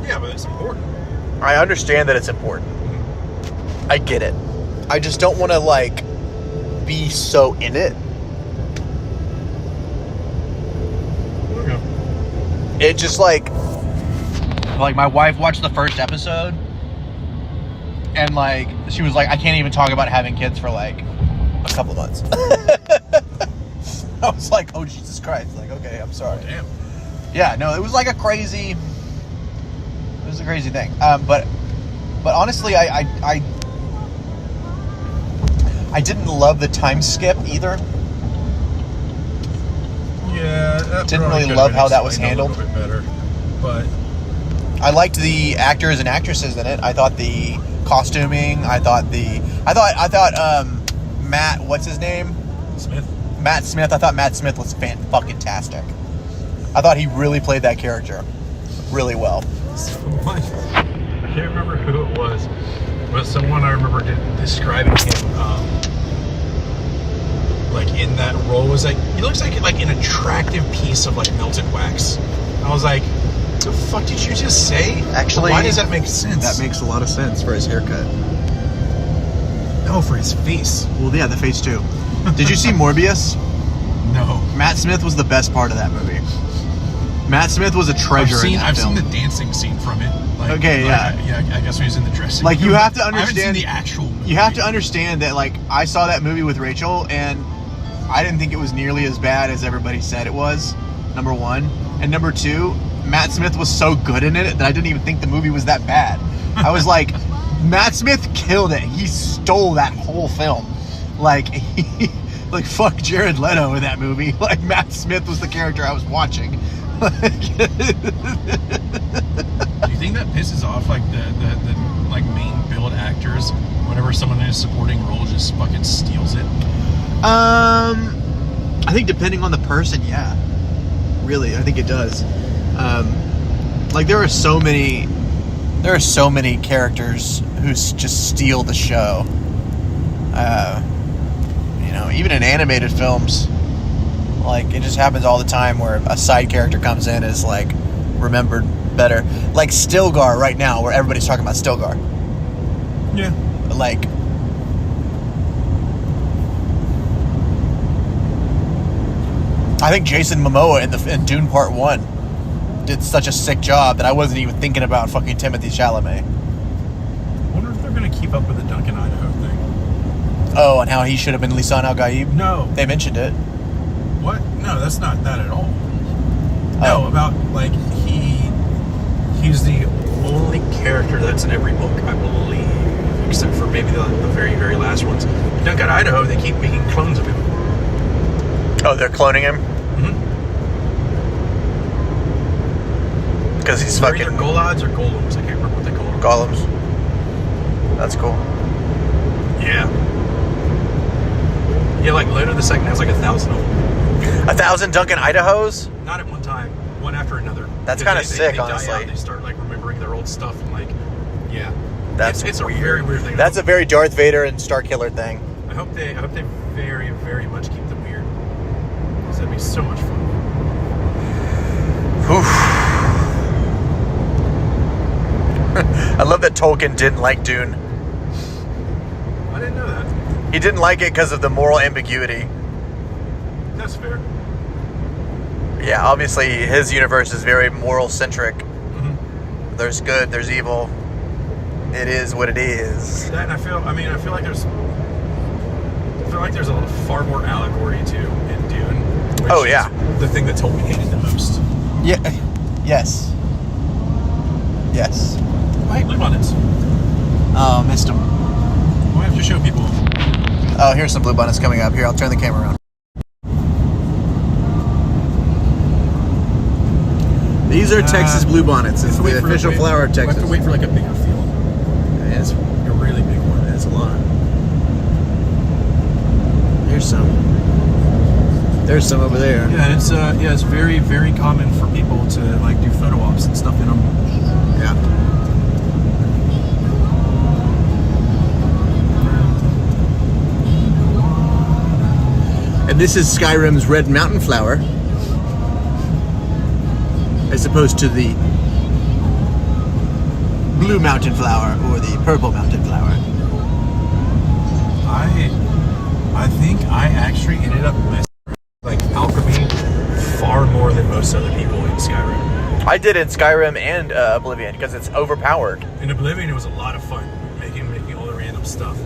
Yeah, but it's important. I understand that it's important. I get it. I just don't want to, like, be so in it. Okay. It just, like, my wife watched the first episode, and, like, she was like, I can't even talk about having kids for, like, a couple months. I was like, oh, Jesus Christ. Like, okay, I'm sorry. Oh, damn. Yeah, no, it was like a crazy thing. But honestly, I didn't love the time skip either. Yeah, that Didn't probably really could have been how that was explained a handled. little bit better, but I liked the actors and actresses in it. I thought the costuming. I thought Matt, what's his name? Smith. Matt Smith. I thought Matt Smith was fucking-tastic. I thought he really played that character really well. What? I can't remember who it was, but someone I remember describing him, like, in that role was like, he looks like an attractive piece of, like, melted wax. I was like, the fuck did you just say? Actually, why does that make sense? That makes a lot of sense for his haircut. No, for his face. Well, yeah, the face too. Did you see Morbius? No. Matt Smith was the best part of that movie. Matt Smith was a treasure in that I've film. seen the dancing scene from it. Like, Okay, yeah. I guess when he's in the dressing Like, room. you have to I haven't understand- seen the actual movie. You have to understand that, like, I saw that movie with Rachel, and I didn't think it was nearly as bad as everybody said it was, number one. And number two, Matt Smith was so good in it that I didn't even think the movie was that bad. I was like, Matt Smith killed it. He stole that whole film. Like, like, fuck Jared Leto in that movie. Like, Matt Smith was the character I was watching. Do you think that pisses off, like, the like, main build actors whenever someone in a supporting role just fucking steals it? I think depending on the person, yeah. Really, I think it does. Like, there are so many characters who just steal the show. You know, even in animated films, like, it just happens all the time where a side character comes in as, like, remembered better. Like Stilgar right now, where everybody's talking about Stilgar. Yeah. Like, I think Jason Momoa in Dune Part 1 did such a sick job that I wasn't even thinking about fucking Timothée Chalamet. I wonder if they're gonna keep felt with the Duncan Idaho thing. Oh, and how he should have been Lisan Al Gaib? No. They mentioned it. What? No, that's not that at all. No, about like he's the only character that's in every book, I believe, except for maybe the very, very last ones. Duncan Idaho, they keep making clones of him. Oh, they're cloning him? Mm-hmm. Because he's They're fucking... either Golads or Golems. I can't remember what they call them. Golems. That's cool. Yeah. Yeah, like Leto the Second has like 1,000 of them. 1,000 Duncan Idahos? Not at one time, one after another. That's Because kinda they sick, die honestly. out, they start like remembering their old stuff and like, yeah. That's it's a weird. very weird thing. That's a very Darth Vader and Starkiller thing. I hope they very, very much keep them weird. Because that'd be so much fun. I love that Tolkien didn't like Dune. I didn't know that. He didn't like it because of the moral ambiguity. That's fair. Yeah, obviously his universe is very moral centric. Mm-hmm. There's good, there's evil. It is what it is. That, and I feel like there's a far more allegory too in Dune. Which Oh, yeah. is the thing that Tolkien hated the most. Yeah. Yes. Yes. Right, Bluebonnets. Oh, missed him. We have to show people. Oh, here's some Bluebonnets coming up. Here, I'll turn the camera around. These are Texas bluebonnets. It's the official flower of We have Texas. to wait for like a bigger field. It's A really big one. a lot. Here's some. There's some over there. Yeah, it's very, very common for people to like do photo ops and stuff in them. Yeah. And this is Skyrim's red mountain flower, as opposed to the blue mountain flower or the purple mountain flower. I think I actually ended up messing like alchemy far more than most other people in Skyrim. I did in Skyrim and Oblivion because it's overpowered. In Oblivion, it was a lot of fun making all the random stuff.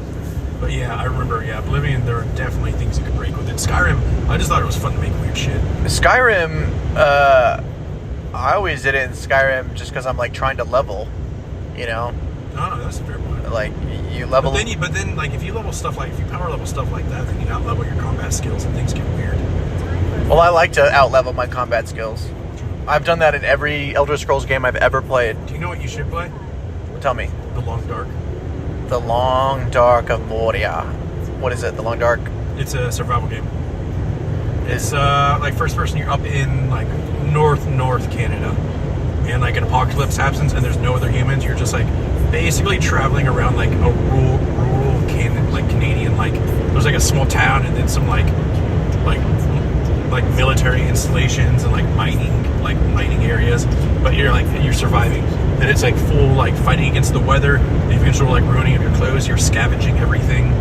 But yeah, I remember. Yeah, Oblivion, there are definitely things you could break with it. Skyrim, I just thought it was fun to make weird shit. Skyrim, I always did it in Skyrim just because I'm like trying to level, you know, No, that's a fair point. like you level. But then, like, if you power level stuff like that, then you out level your combat skills and things get weird. Well, I like to out level my combat skills. I've done that in every Elder Scrolls game I've ever played. Do you know what you should play? Tell me. The Long Dark. The Long Dark of Moria. What is it? The Long Dark? It's a survival game. It's like first person. You're up in like north Canada, and like an apocalypse happens, and there's no other humans. You're just like basically traveling around like a rural Canadian, like there's like a small town, and then some like military installations and like mining areas. But you're surviving. And it's like full like fighting against the weather, the eventual like ruining of your clothes. You're scavenging everything,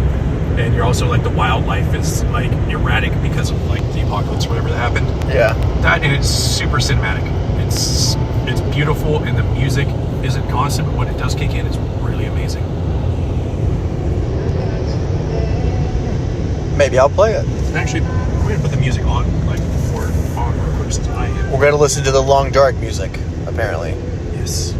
and you're also like the wildlife is like erratic because of like the apocalypse or whatever that happened. Yeah. That, and it's super cinematic. It's beautiful, and the music isn't constant, but when it does kick in, it's really amazing. Maybe I'll play it. Actually, we're gonna put the music on like on real quick since I am. We're going to listen to the Long Dark music, apparently. Yes.